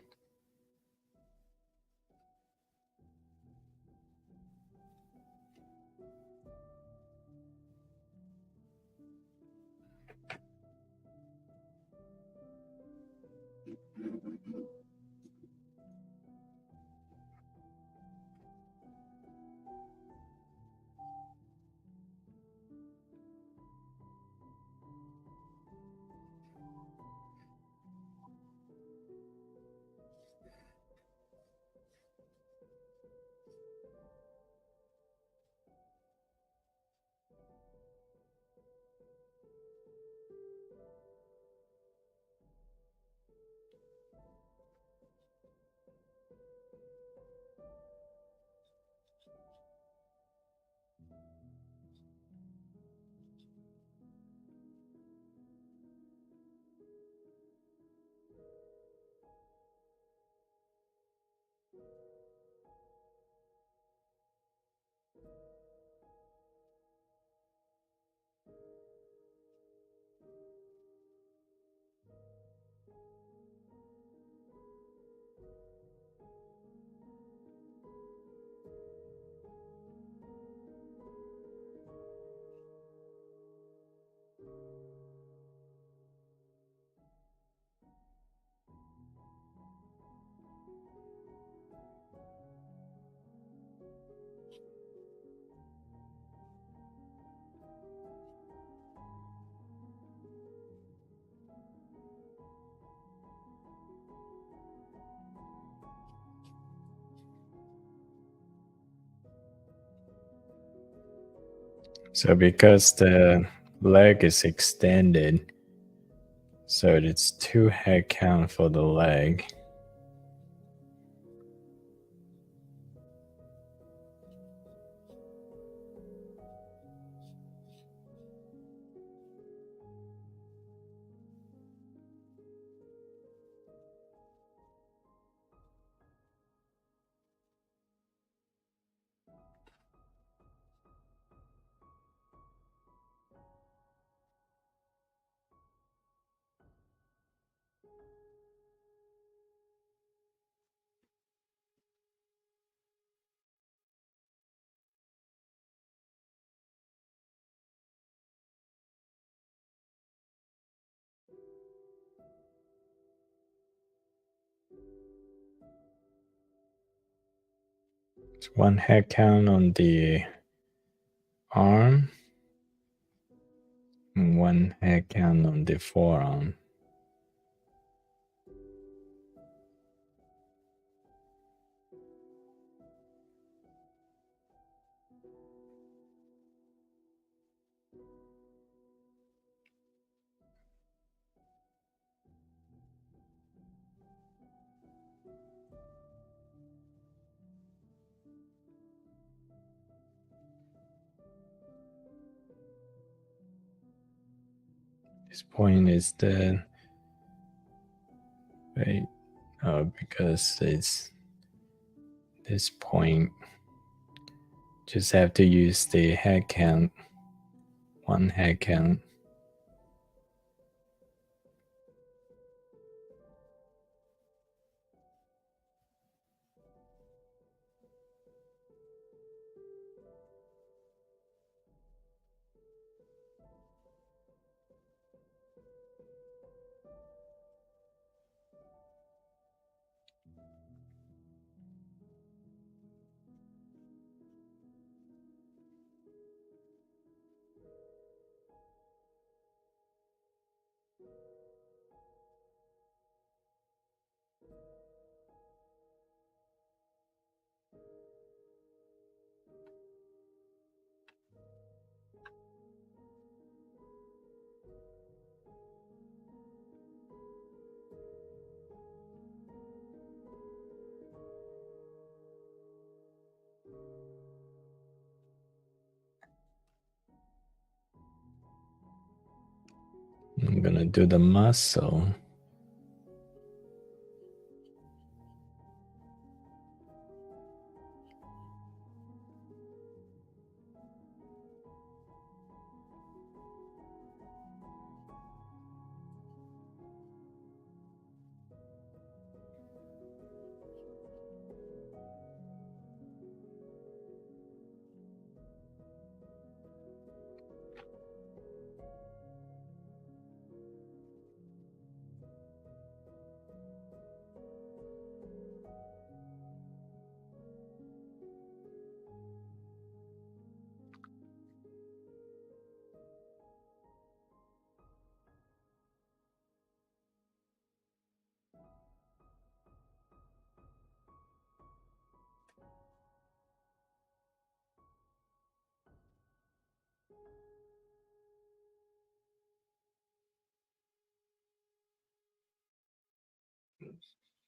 So because the leg is extended, so it's 2 head count for the leg. It's 1 head count on the arm and 1 head count on the forearm. This point is the right because it's this point. Just have to use the head count, 1 head count. I'm gonna do the muscle.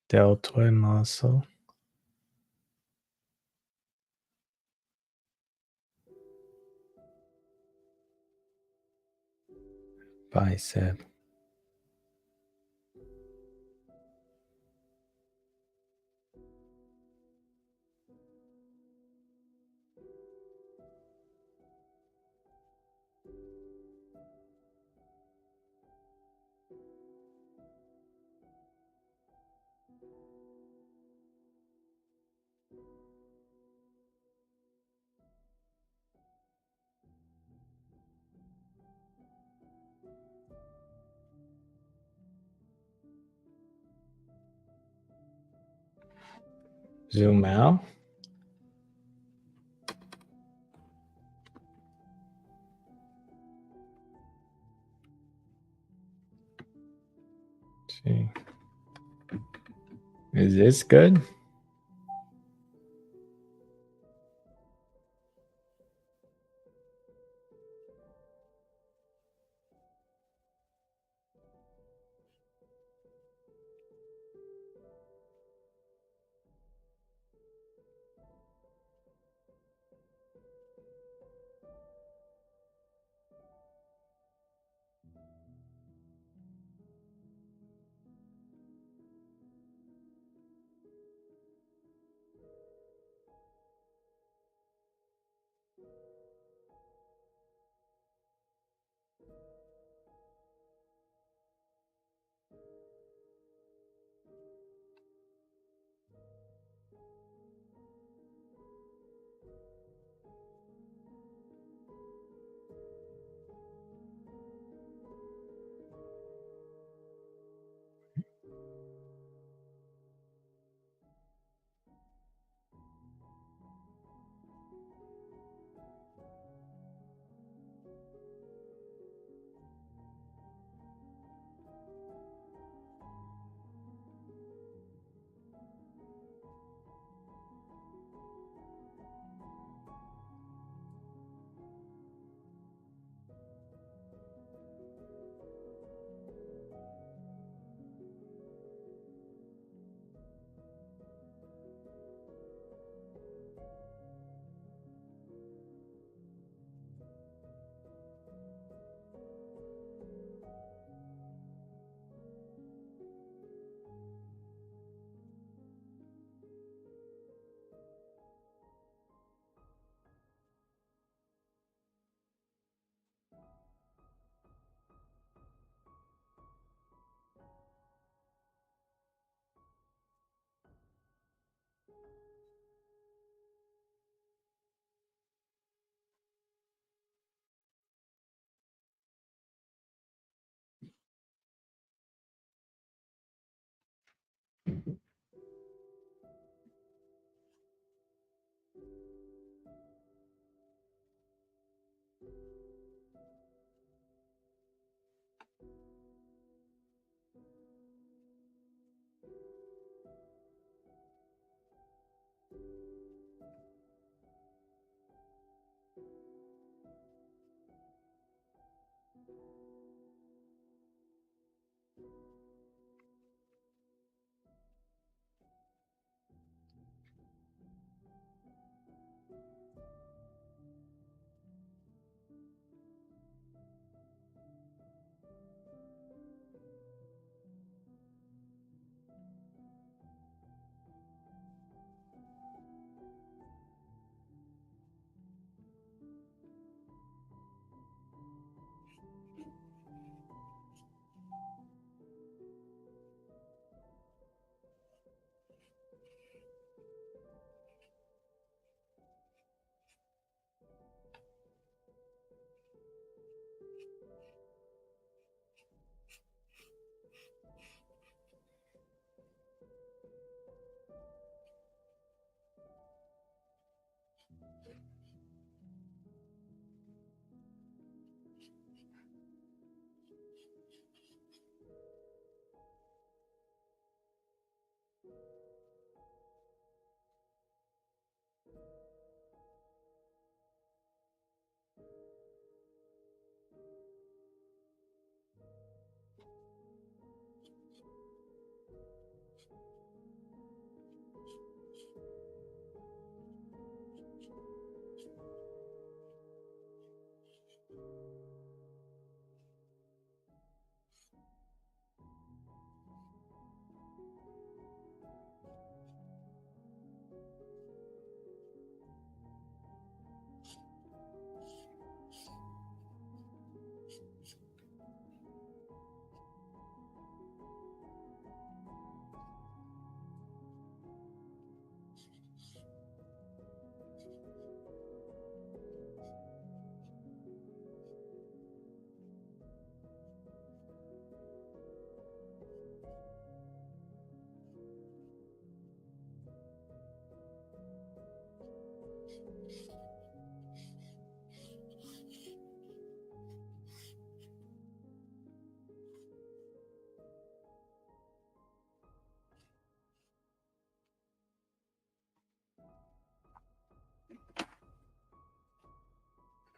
deltoid muscle, bicep, zoom out. See. Is this good?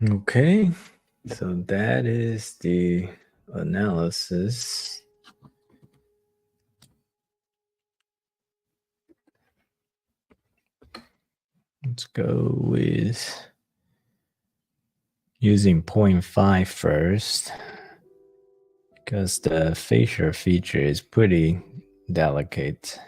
Okay, so that is the analysis. Let's go with using 0.5 first, because the facial feature is pretty delicate.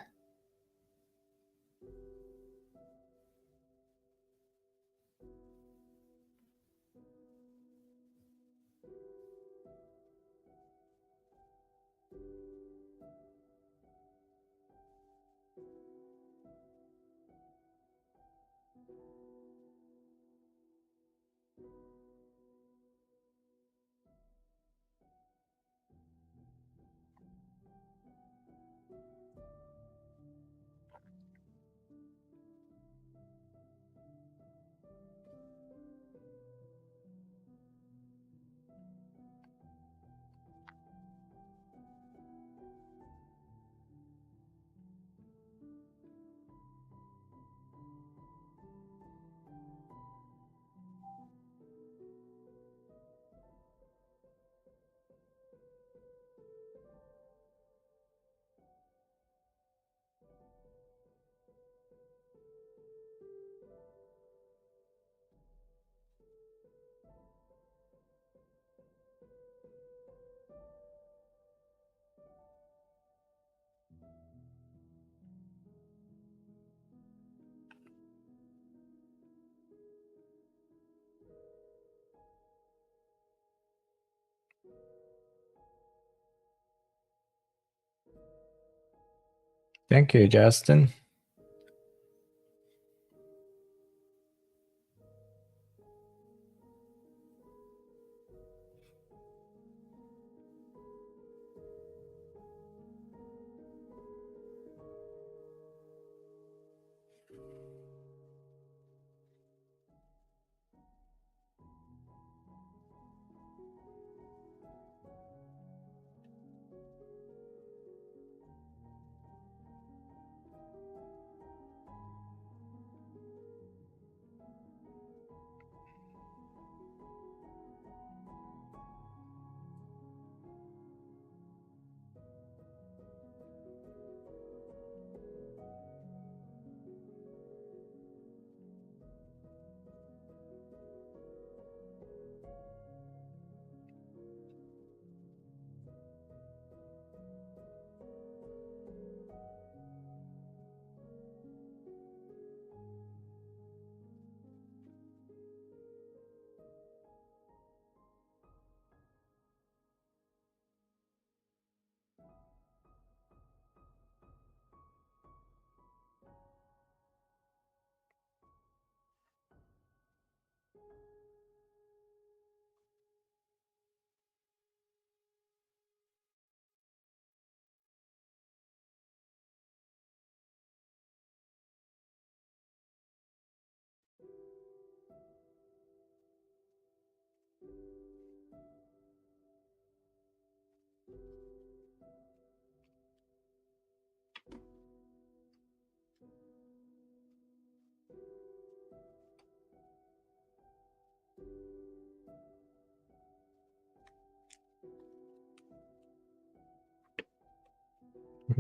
Thank you, Justin.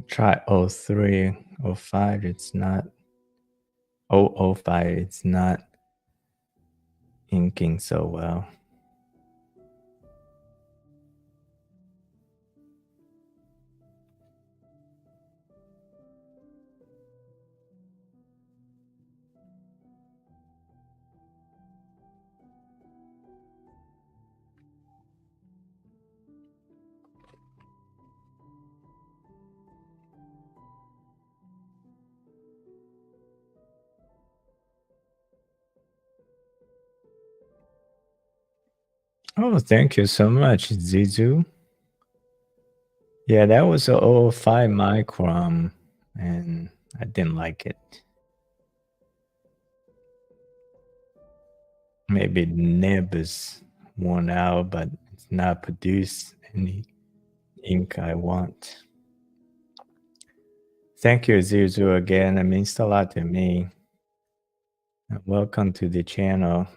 Try 03, 05, it's not. 005, it's not inking so well. Oh, thank you so much, Zizu. Yeah, that was a 005 micron, and I didn't like it. Maybe the nib is worn out, but it's not produced any ink I want. Thank you, Zizu, again. It means a lot to me. Welcome to the channel.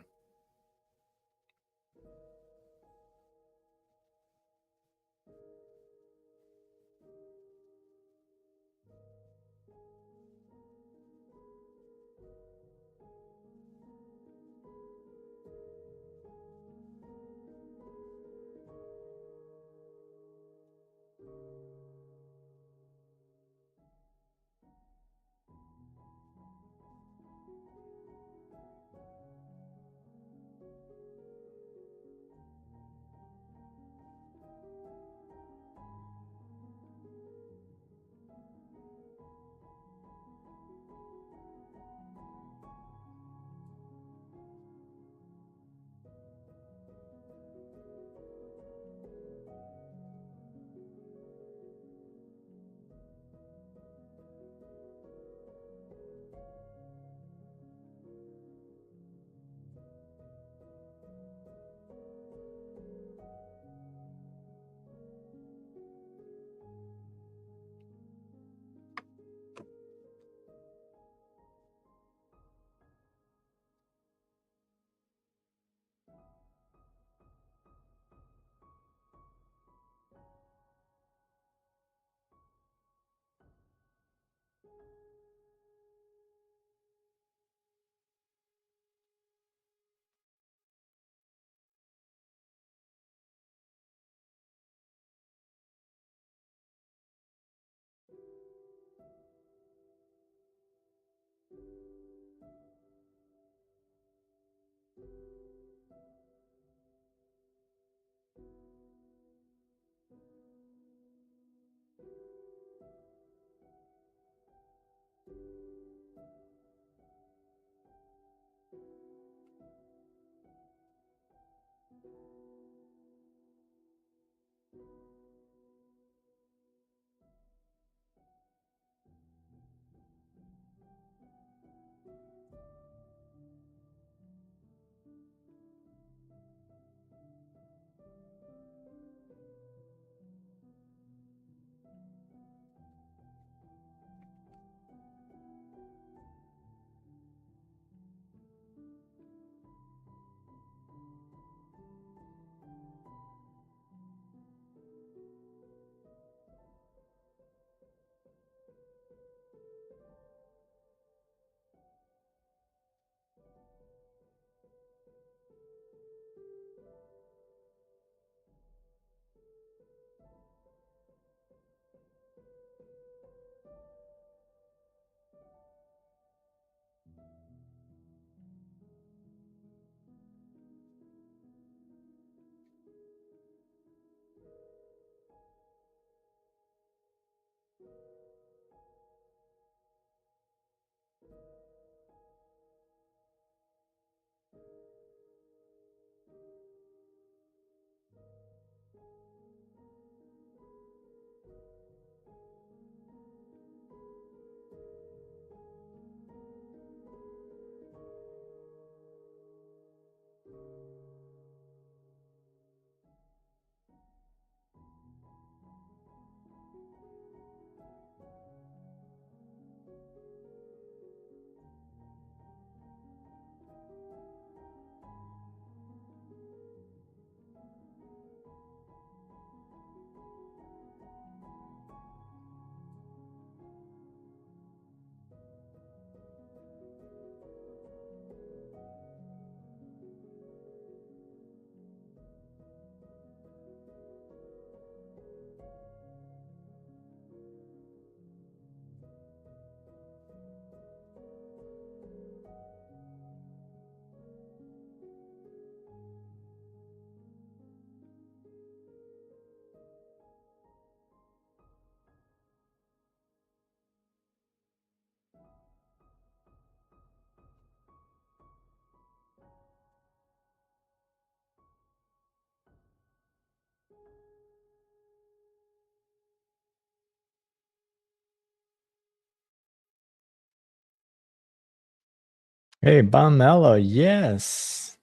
Hey, Mello, yes.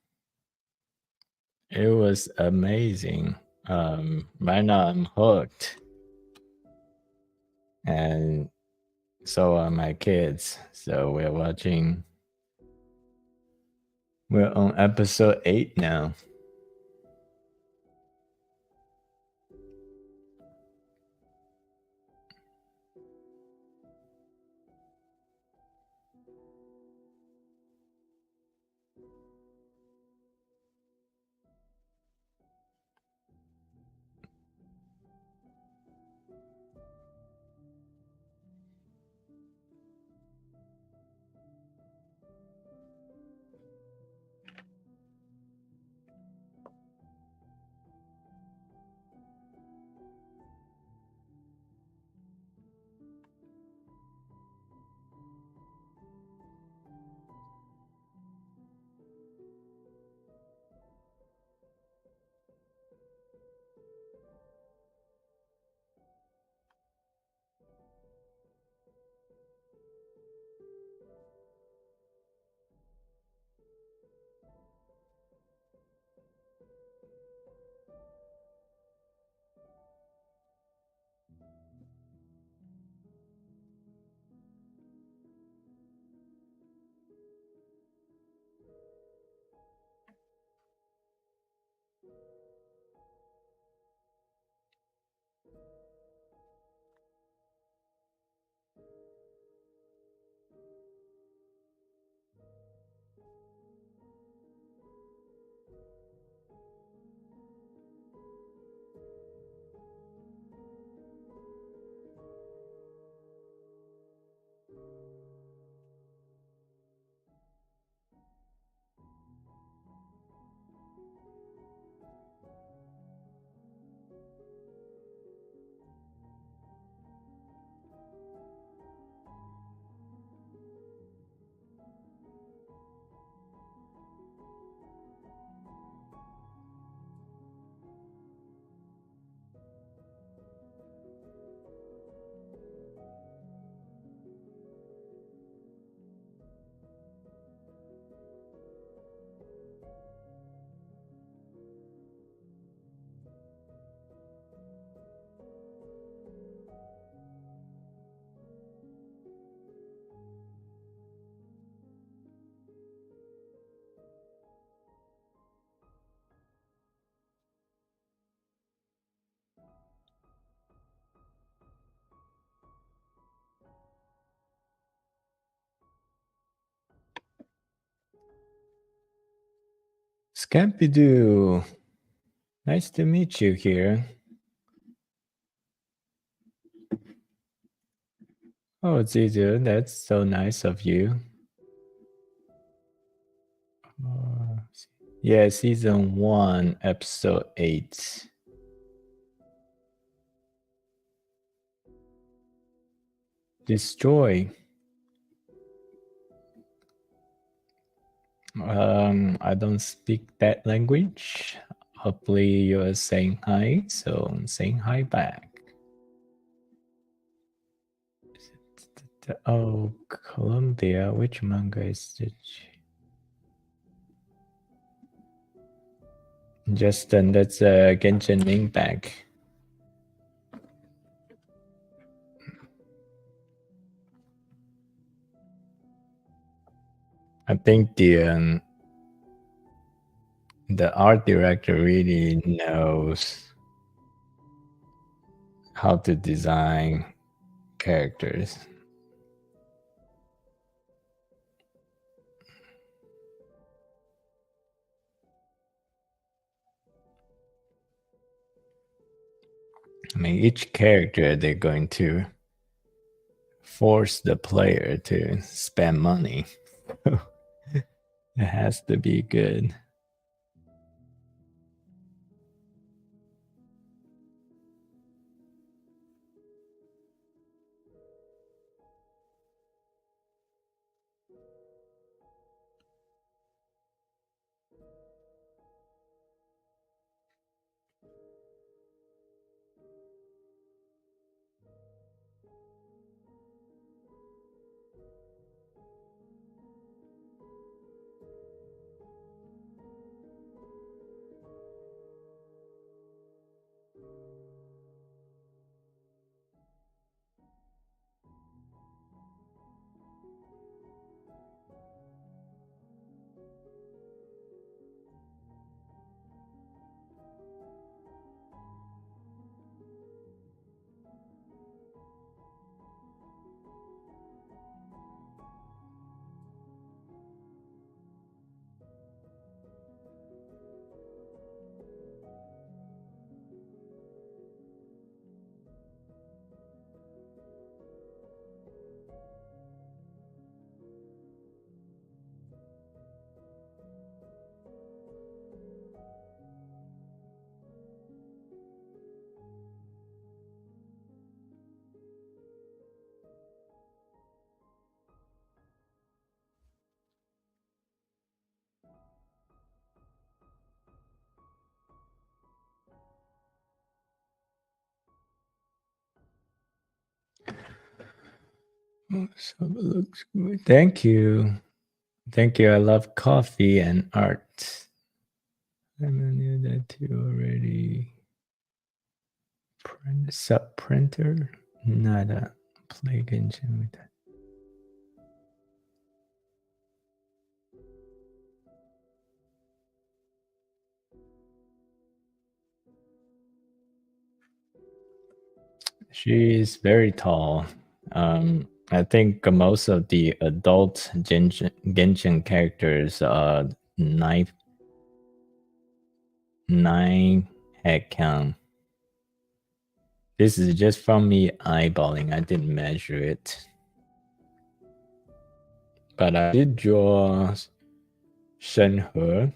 It was amazing. Right now I'm hooked. And so are my kids. So we're on episode 8 now. Scapidoo. Nice to meet you here. Oh, Zizu, that's so nice of you. Yeah, season 1, episode 8. Destroy. I don't speak that language. Hopefully you're saying hi, so I'm saying hi back. Oh, Colombia, which manga is it? Justin, that's a Genshin Impact. I think the art director really knows how to design characters. I mean, each character they're going to force the player to spend money. It has to be good. Thank you. Thank you. I love coffee and art. I knew that you already. Sub printer? Nada. Play engine with that. She is very tall. I think most of the adult Genshin characters are nine head count. This is just from me eyeballing. I didn't measure it. But I did draw Shenhe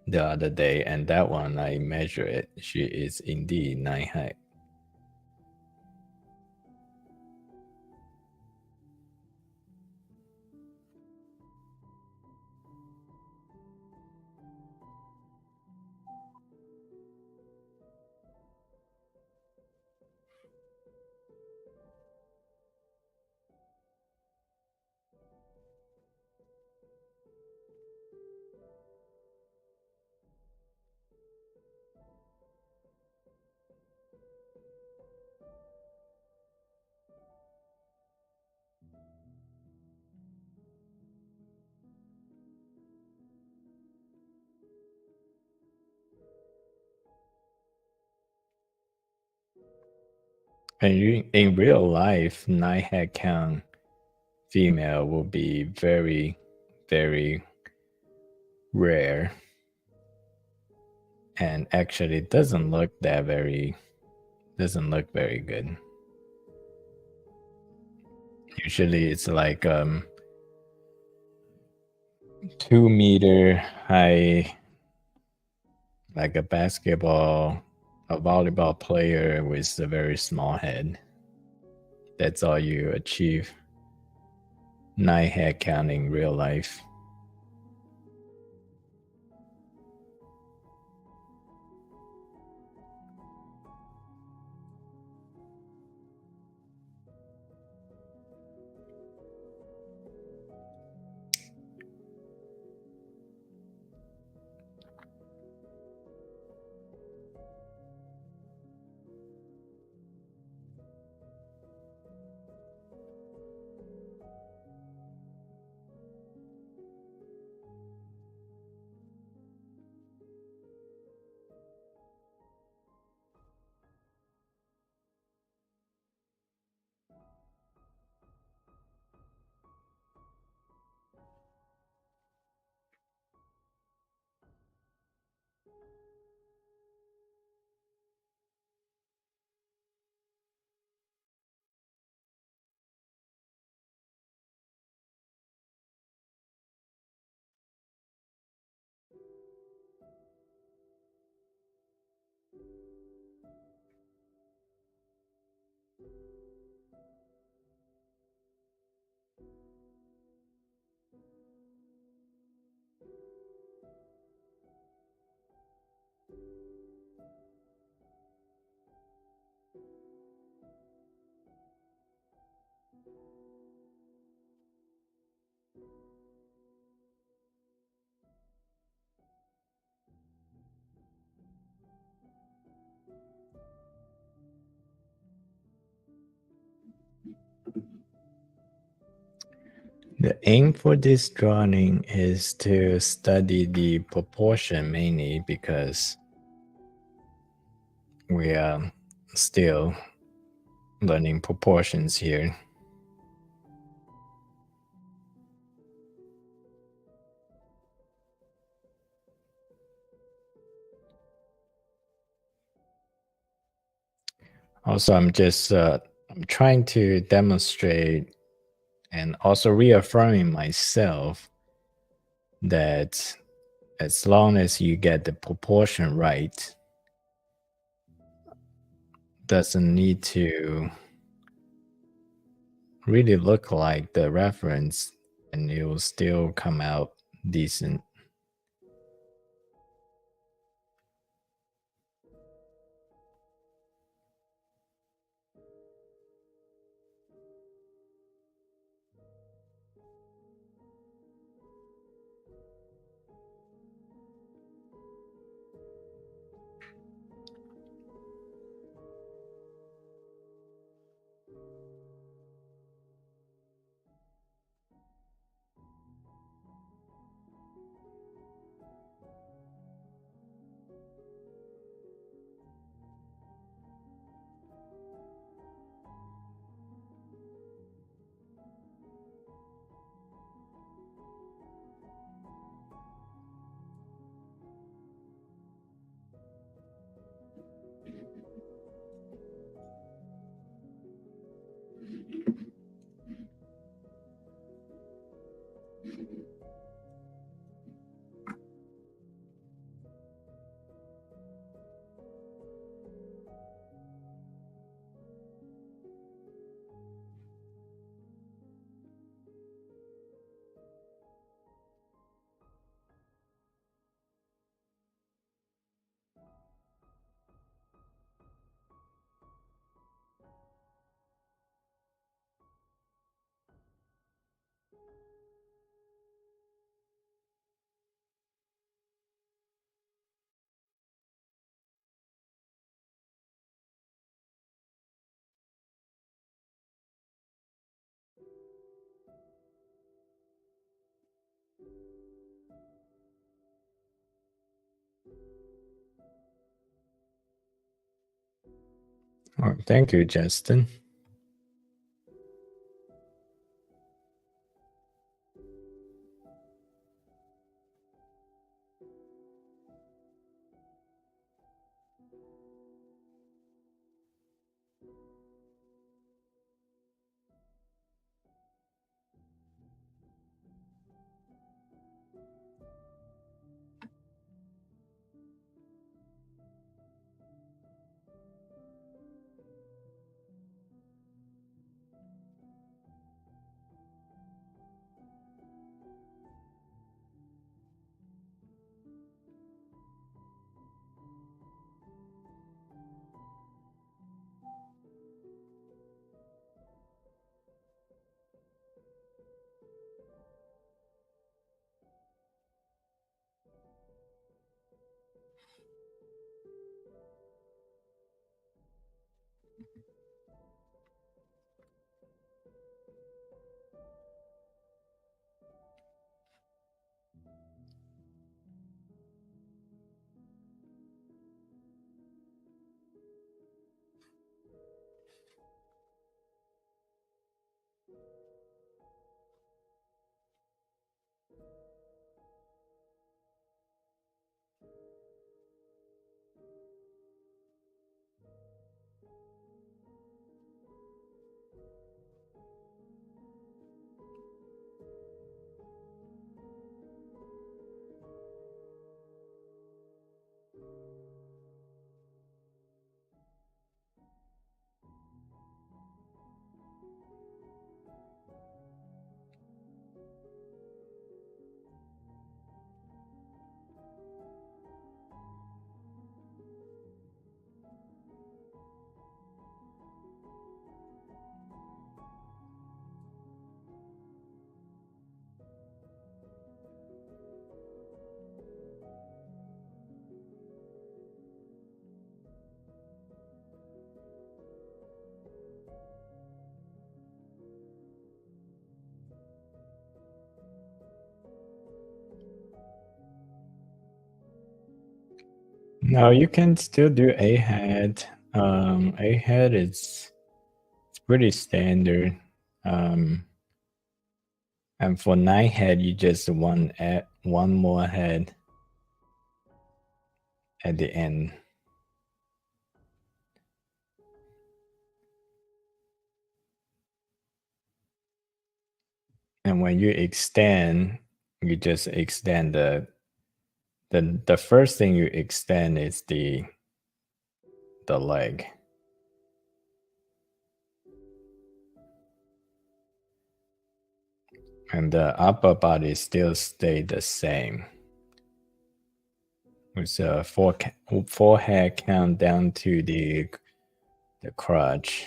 the other day, and that one I measure it. She is indeed 9 height. And in real life, 9 head count female will be very, very rare. And actually doesn't look very good. Usually it's like 2-meter high, like a volleyball player with a very small head. That's all you achieve. 9 head count in real life. The aim for this drawing is to study the proportion mainly because we are still learning proportions here. Also, I'm trying to demonstrate and also reaffirming myself that as long as you get the proportion right, doesn't need to really look like the reference and it will still come out decent. Oh, thank you, Justin. No, you can still do a head. A head is it's pretty standard. And for 9 head, you just add one more head at the end. And when you extend, you just extend the first thing you extend is the leg. And the upper body still stay the same. With a four head count down to the crotch.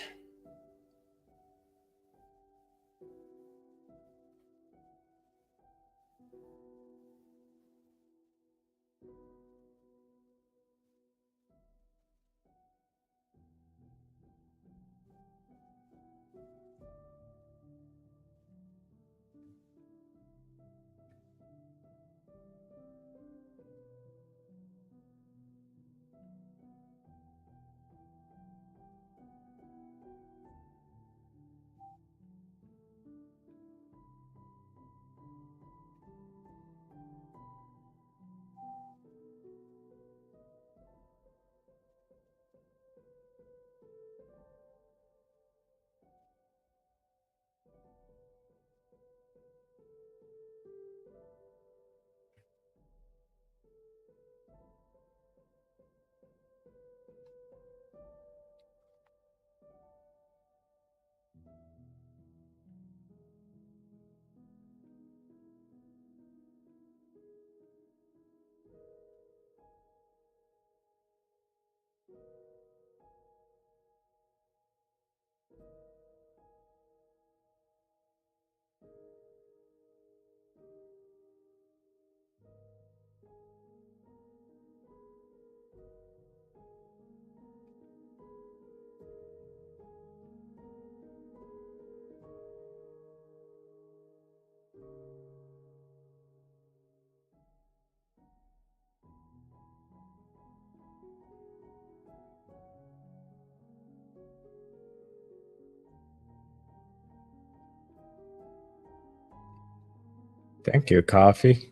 Thank you, coffee.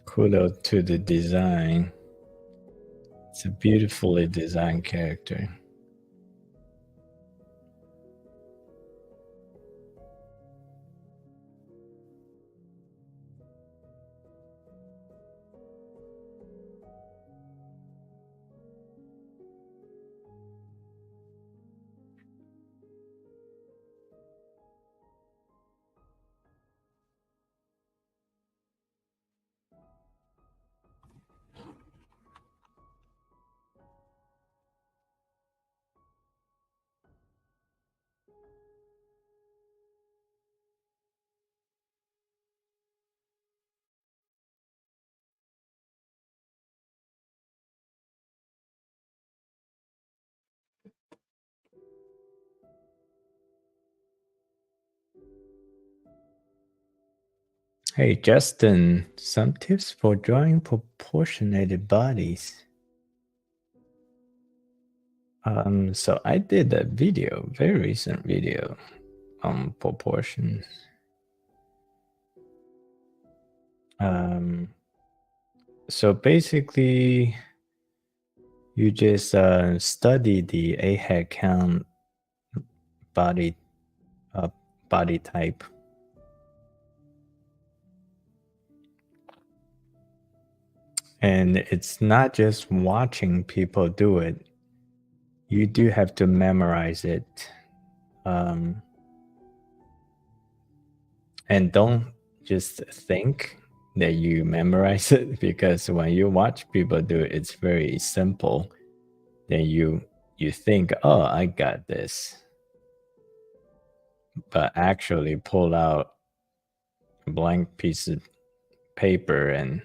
Kudos to the design. It's a beautifully designed character. Hey, Justin, some tips for drawing proportionated bodies. So I did a video, very recent video on proportions. So basically, you just study the A head count body body type. And it's not just watching people do it. You do have to memorize it. And don't just think that you memorize it, because when you watch people do it, it's very simple. Then you think, oh, I got this. But actually pull out a blank piece of paper and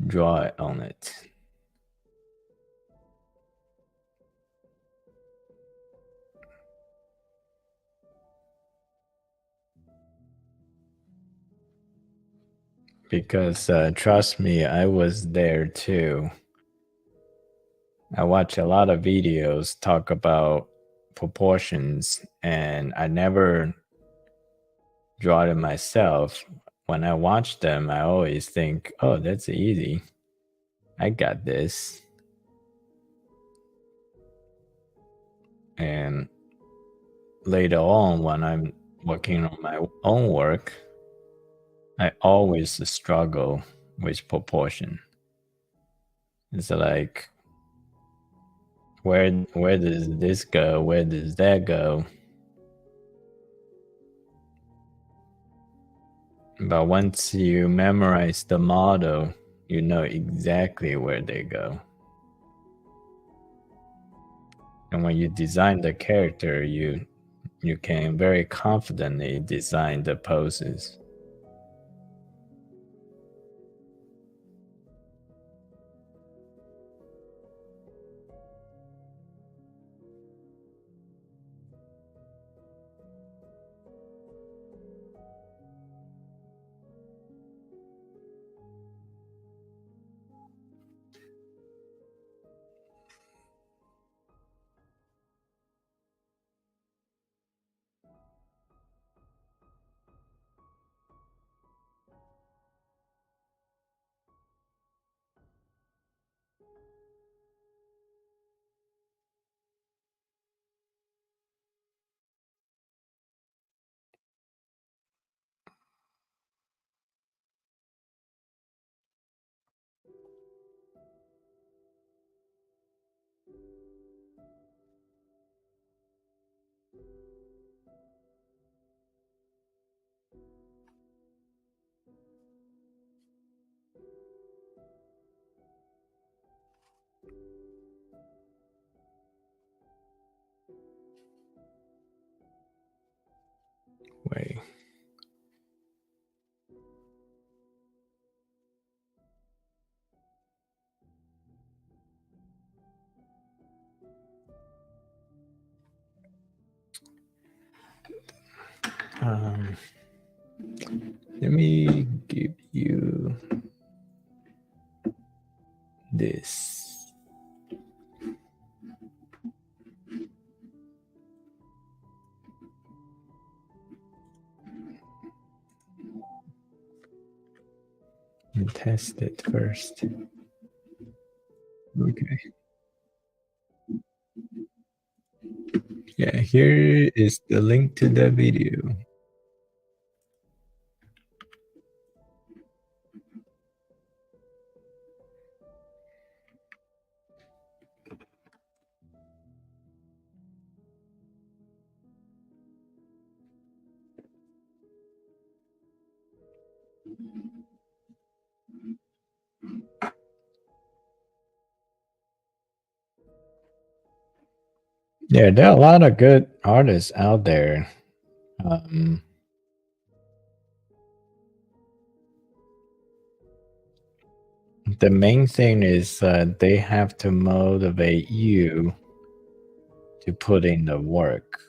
draw it on it. Because trust me, I was there too. I watch a lot of videos talk about proportions, and I never draw them myself. When I watch them, I always think, oh, that's easy. I got this. And later on, when I'm working on my own work, I always struggle with proportion. It's like, where does this go? Where does that go? But once you memorize the model, you know exactly where they go. And when you design the character, you can very confidently design the poses. Wait. Let me give you this. can test it first. Okay. Yeah, here is the link to the video. Yeah, there are a lot of good artists out there. The main thing is they have to motivate you to put in the work.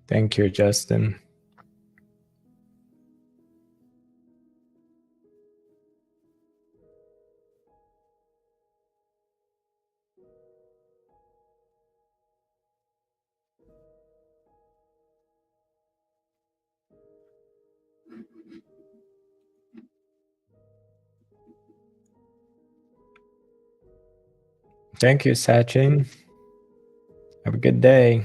Thank you, Justin. Thank you, Sachin. Have a good day.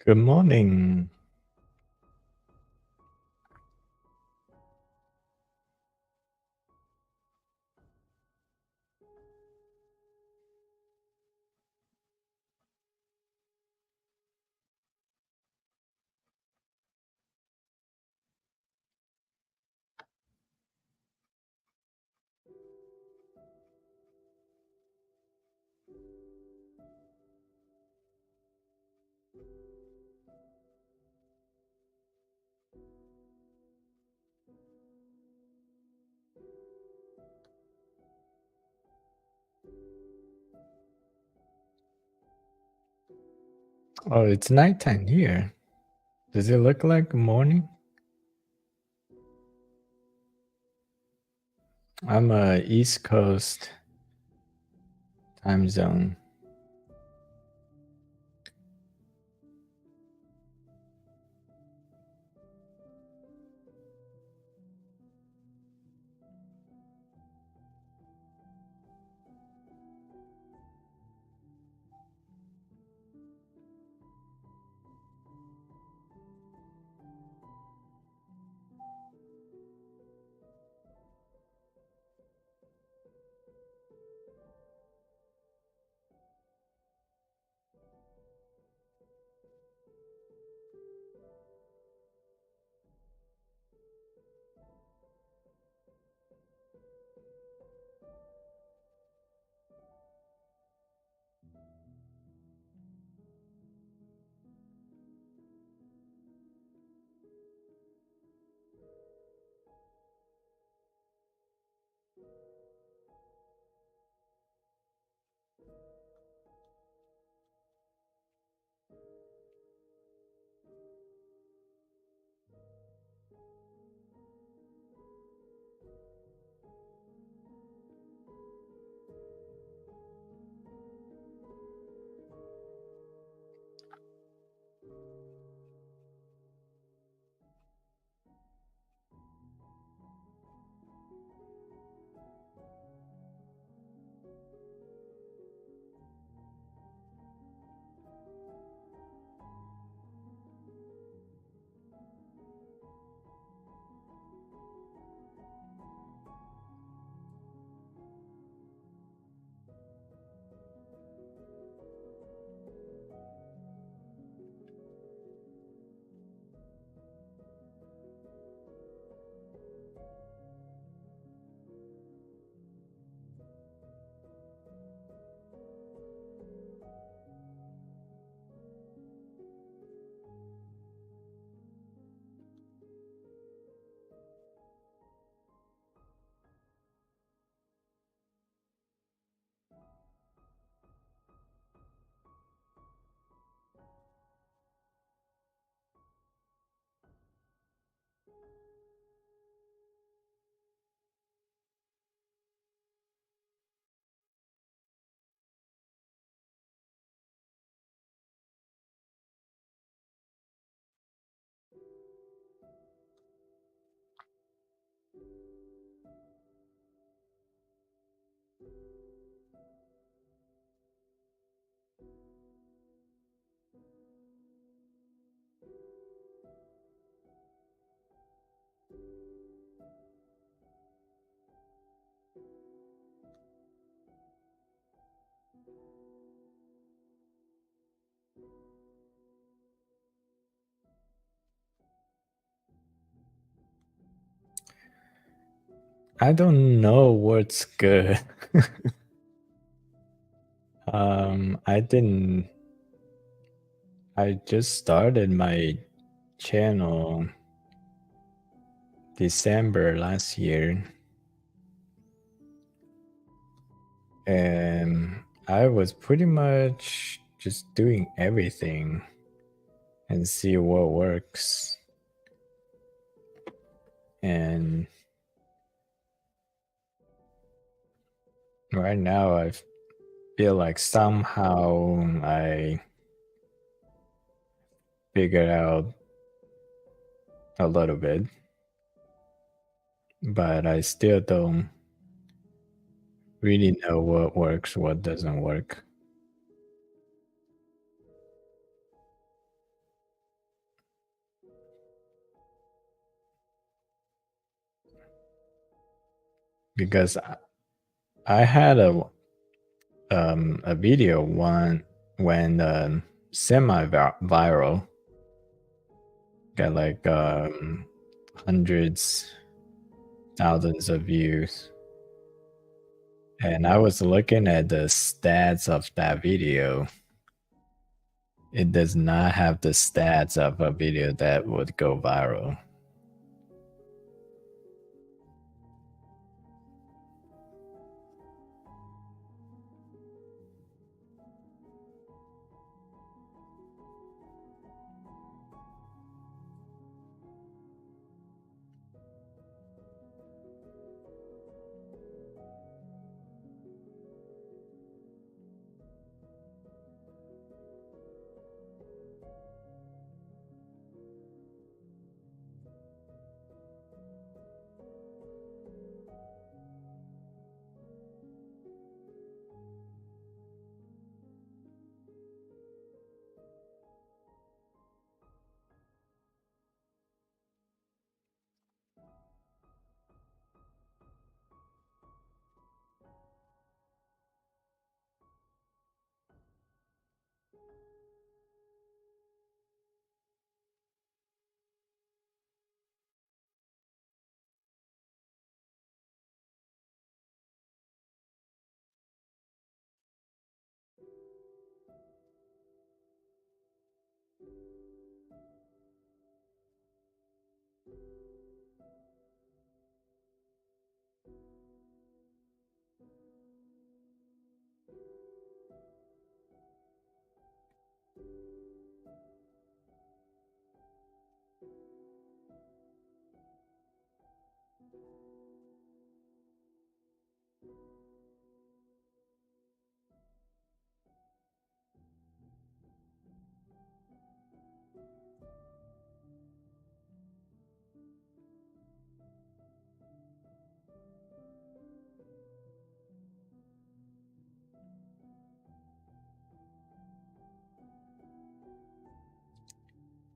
Good morning. Oh, it's nighttime here. Does it look like morning? I'm a East Coast time zone. I don't know what's good. I didn't. I just started my channel December last year, and I was pretty much just doing everything and see what works. And right now, I feel like somehow I figured out a little bit, but I still don't really know what works, what doesn't work. because I had a video one when semi viral, got like hundreds, thousands of views. And I was looking at the stats of that video. It does not have the stats of a video that would go viral.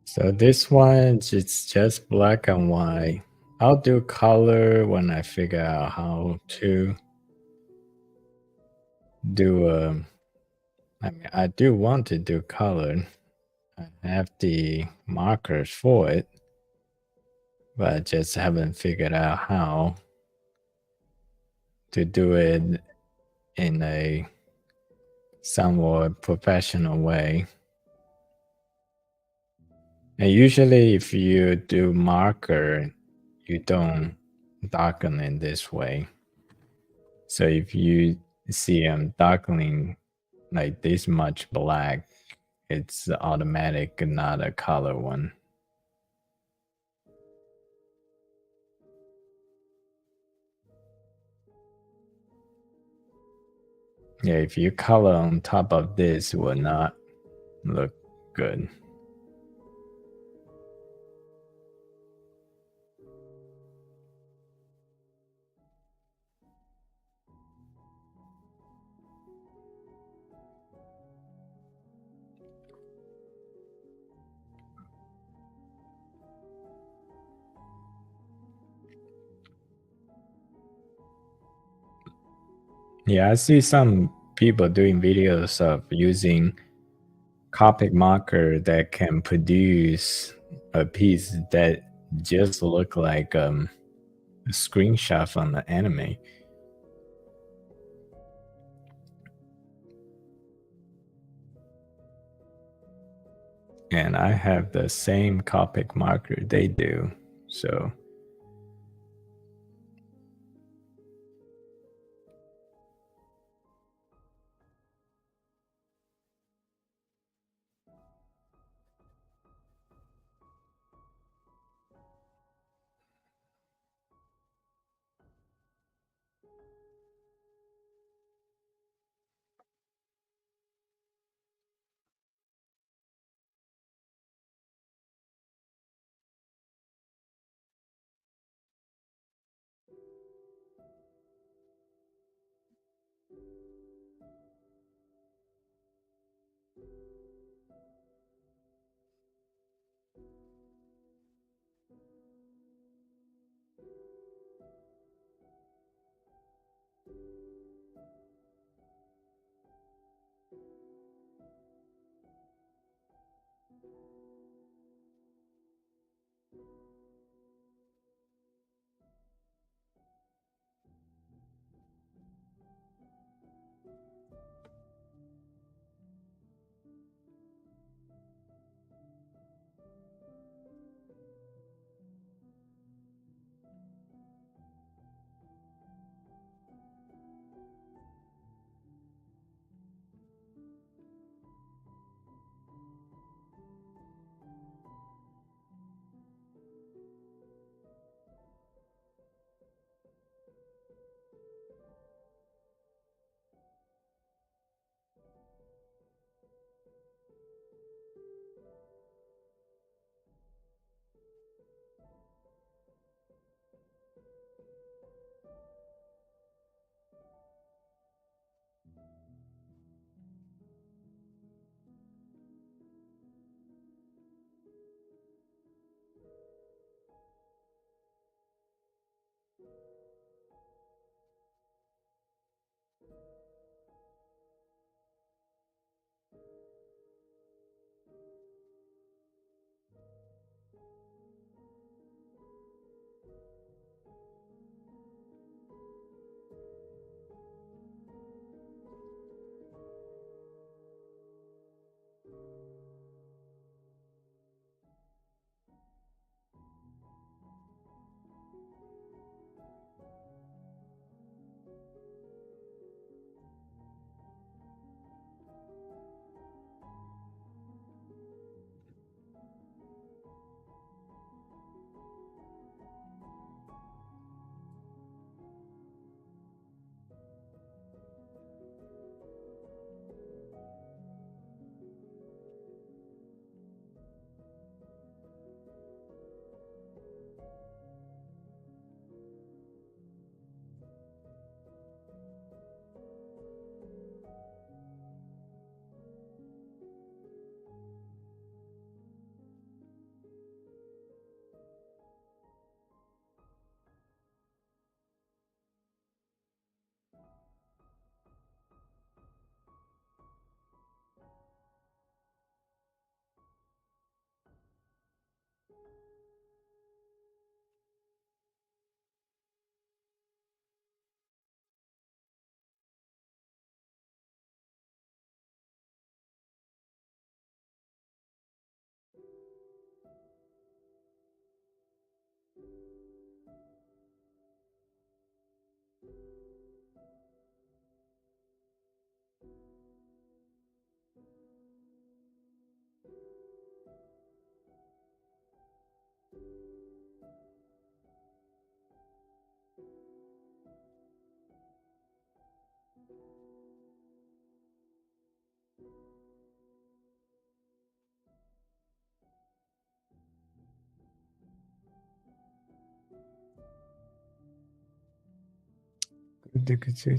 So this one, it's just black and white. I'll do color when I figure out how to do I mean, I do want to do color. I have the markers for it, but I just haven't figured out how to do it in a somewhat professional way. And usually if you do marker, you don't darken in this way. So if you see I'm darkening like this much black, it's automatic, not a color one. Yeah, if you color on top of this, it will not look good. Yeah, I see some people doing videos of using Copic marker that can produce a piece that just look like a screenshot from the anime. And I have the same Copic marker they do. So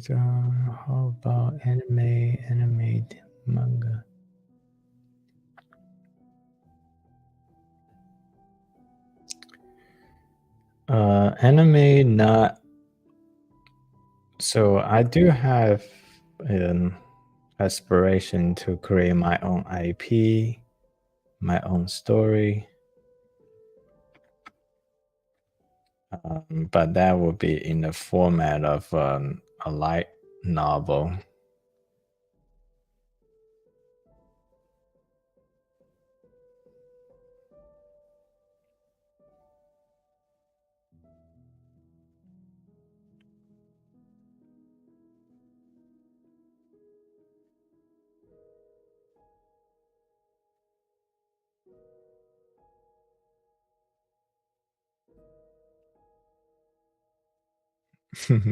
How about animate manga? Anime not. So I do have an aspiration to create my own IP, my own story. But that would be in the format of a light novel.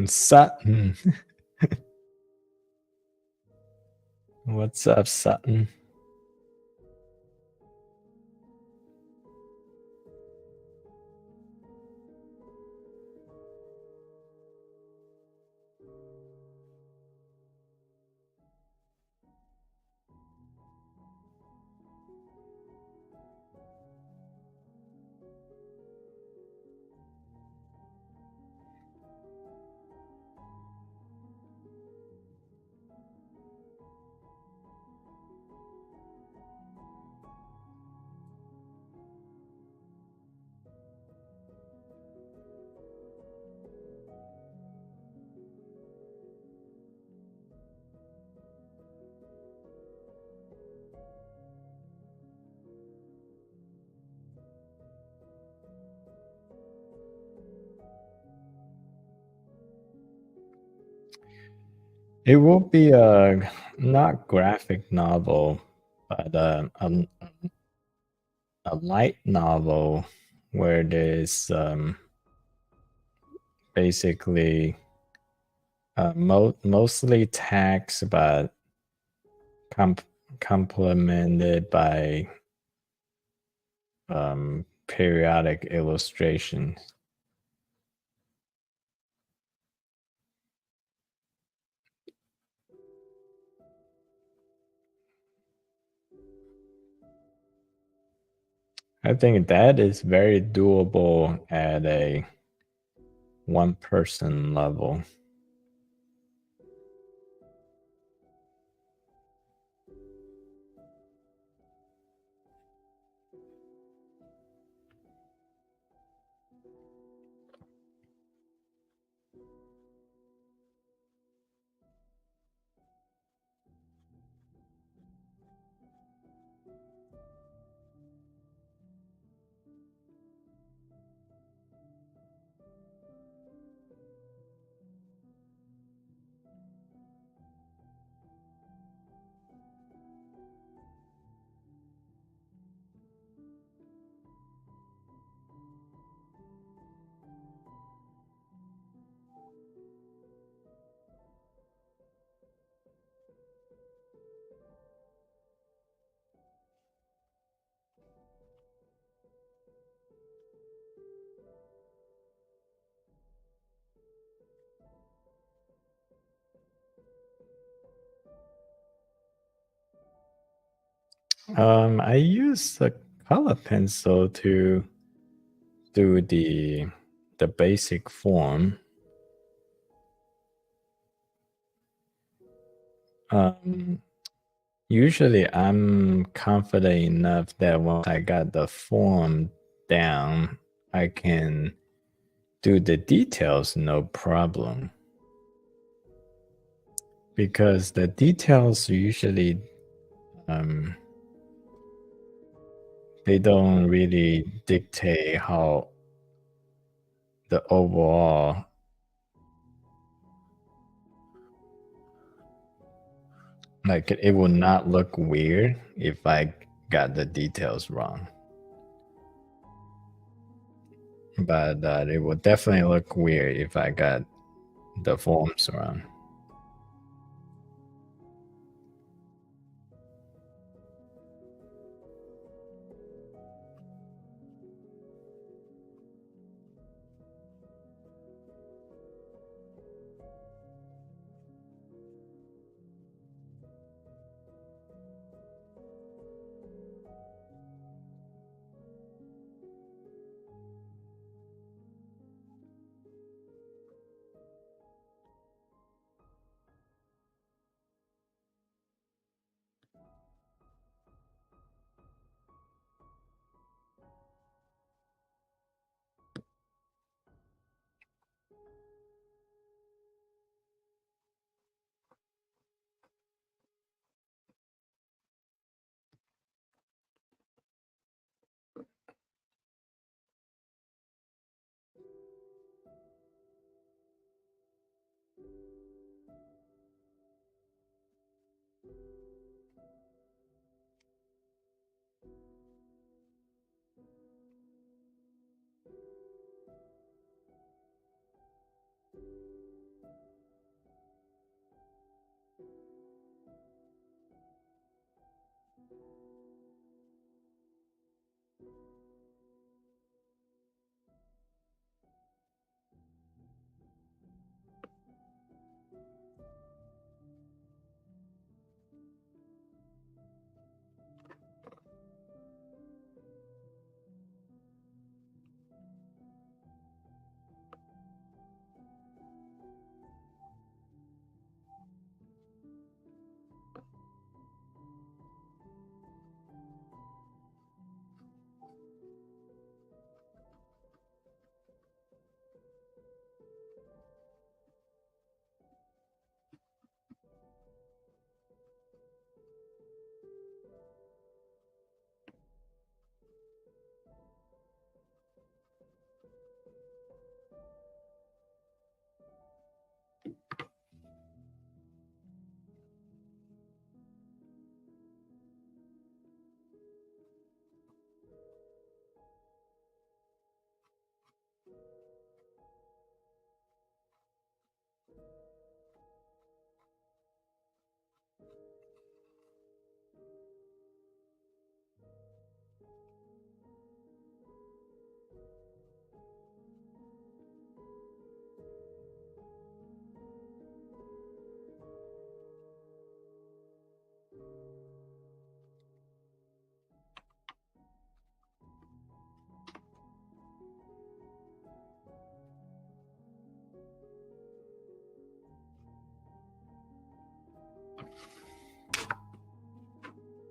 Sutton. What's up, Sutton? It will be a not graphic novel, but a light novel where there's basically mostly text, but complemented by periodic illustrations. I think that is very doable at a one person level. I use a color pencil to do the basic form. Usually I'm confident enough that once I got the form down, I can do the details no problem. Because the details usually they don't really dictate how the overall like it will not look weird if I got the details wrong. But it will definitely look weird if I got the forms wrong.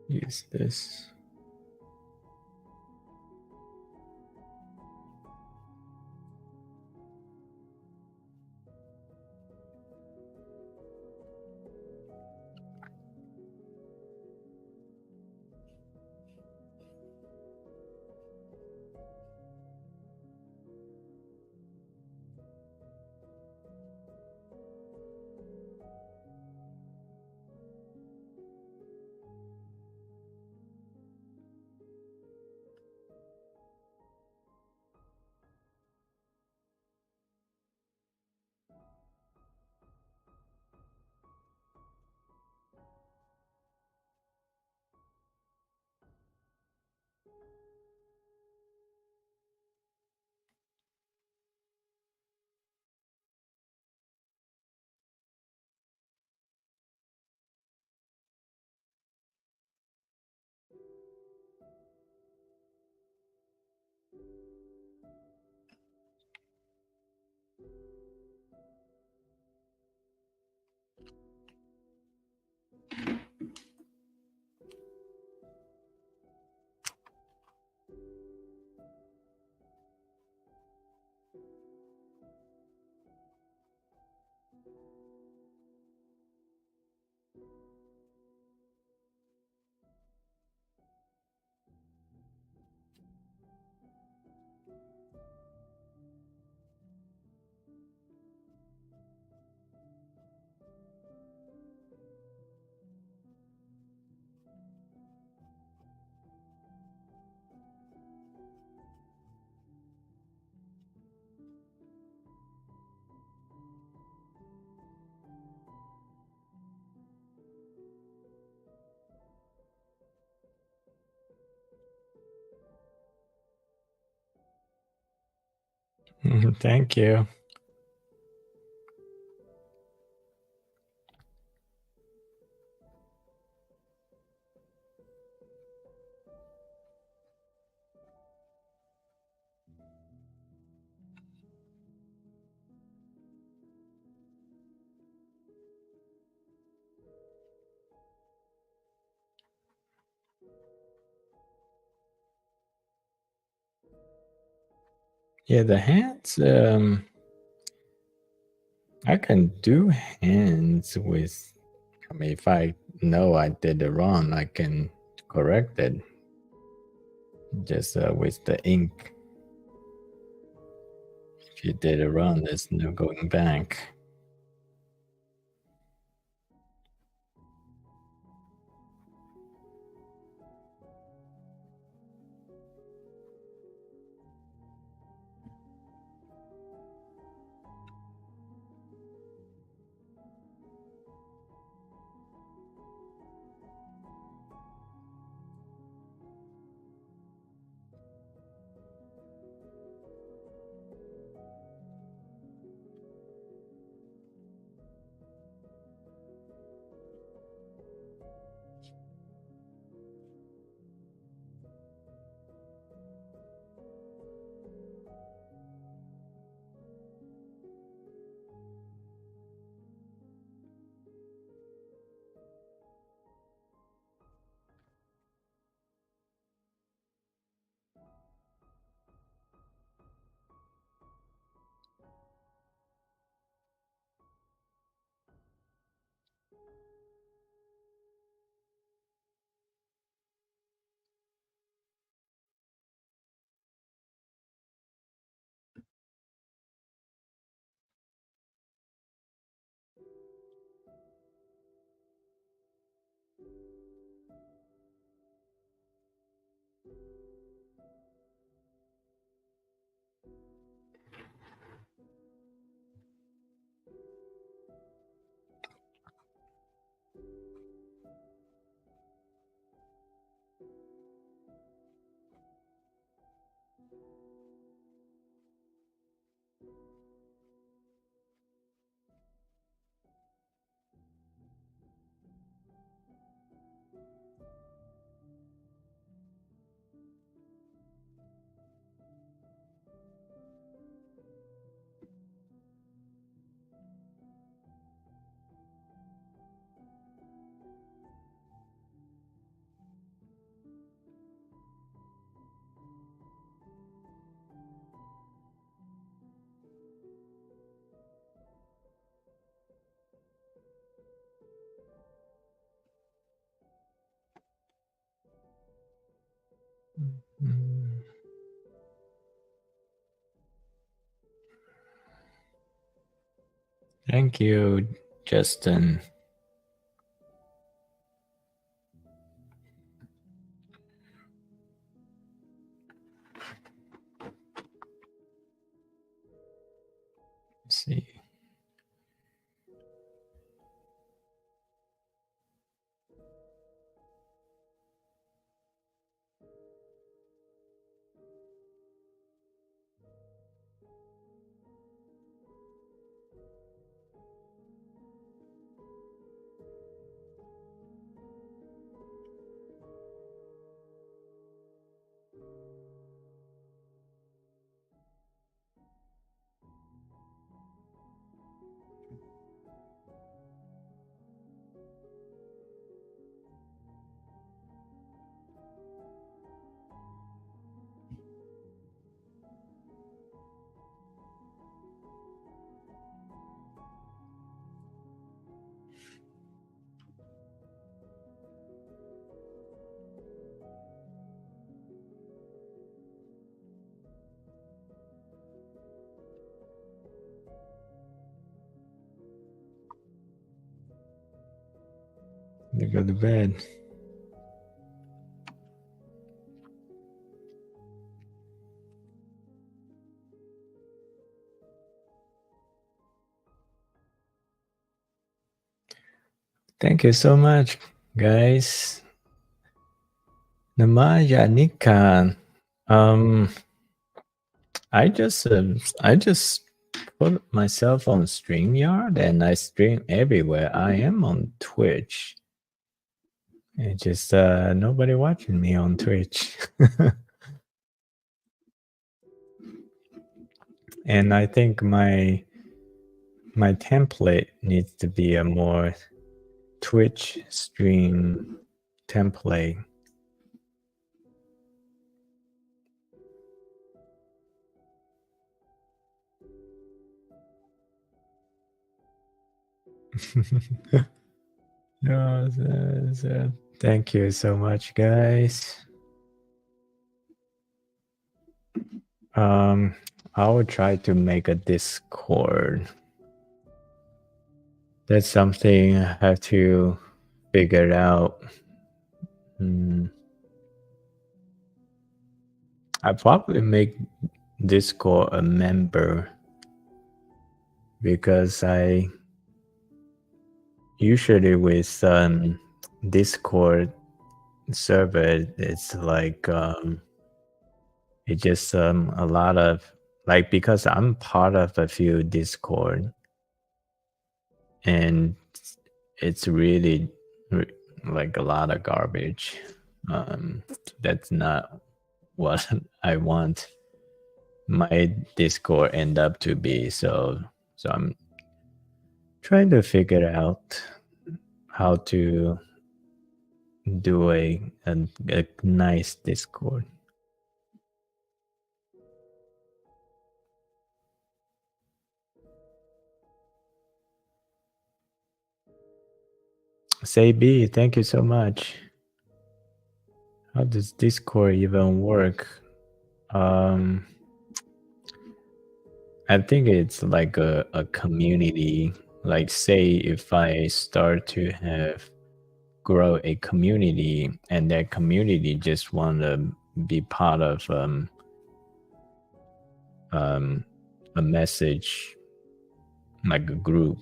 Use this. Thank you. Yeah, the hands, I can do hands with, I mean, if I know I did it wrong, I can correct it just with the ink. If you did it wrong, there's no going back. Thank you, Justin. Let's see. To go to bed. Thank you so much, guys. Namaya Nikan. I just put myself on StreamYard and I stream everywhere. I am on Twitch. It's just nobody watching me on Twitch. And I think my template needs to be a more Twitch stream template. No, thank you so much, guys. I will try to make a Discord. That's something I have to figure out. I probably make Discord a member because I usually with Discord server, it's like it's just a lot of like, because I'm part of a few Discord and it's really like a lot of garbage. That's not what I want my Discord end up to be. So I'm trying to figure out how to do a nice Discord. Say B, thank you so much. How does Discord even work? I think it's like a community. Like, say if I start to grow a community and that community just want to be part of a message, like a group,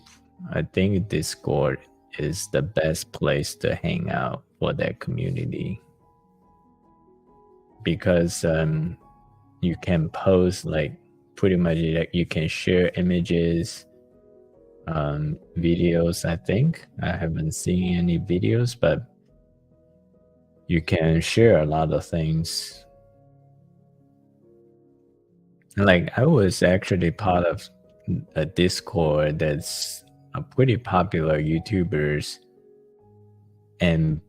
I think Discord is the best place to hang out for that community, because you can post like pretty much, like, you can share images, videos. I think I haven't seen any videos, but you can share a lot of things. Like, I was actually part of a Discord that's a pretty popular YouTubers, and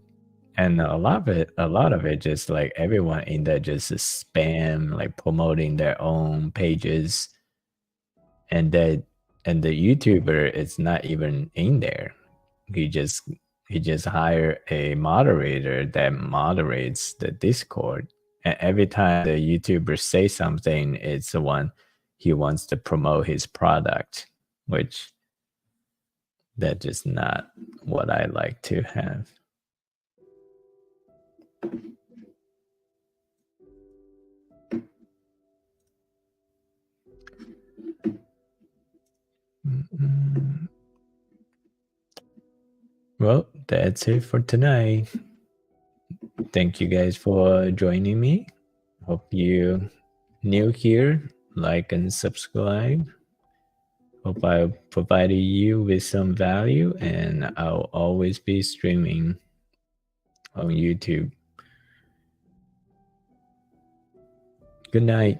a lot of it just like everyone in there just spam, like promoting their own pages, and the YouTuber is not even in there. He just hire a moderator that moderates the Discord, and every time the YouTuber say something, it's the one he wants to promote his product, which That is not what I like to have. Well, that's it for tonight. Thank you guys for joining me. Hope you new here, like and subscribe. Hope I provided you with some value, and I'll always be streaming on YouTube. Good night.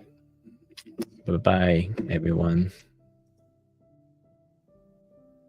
Bye-bye, everyone.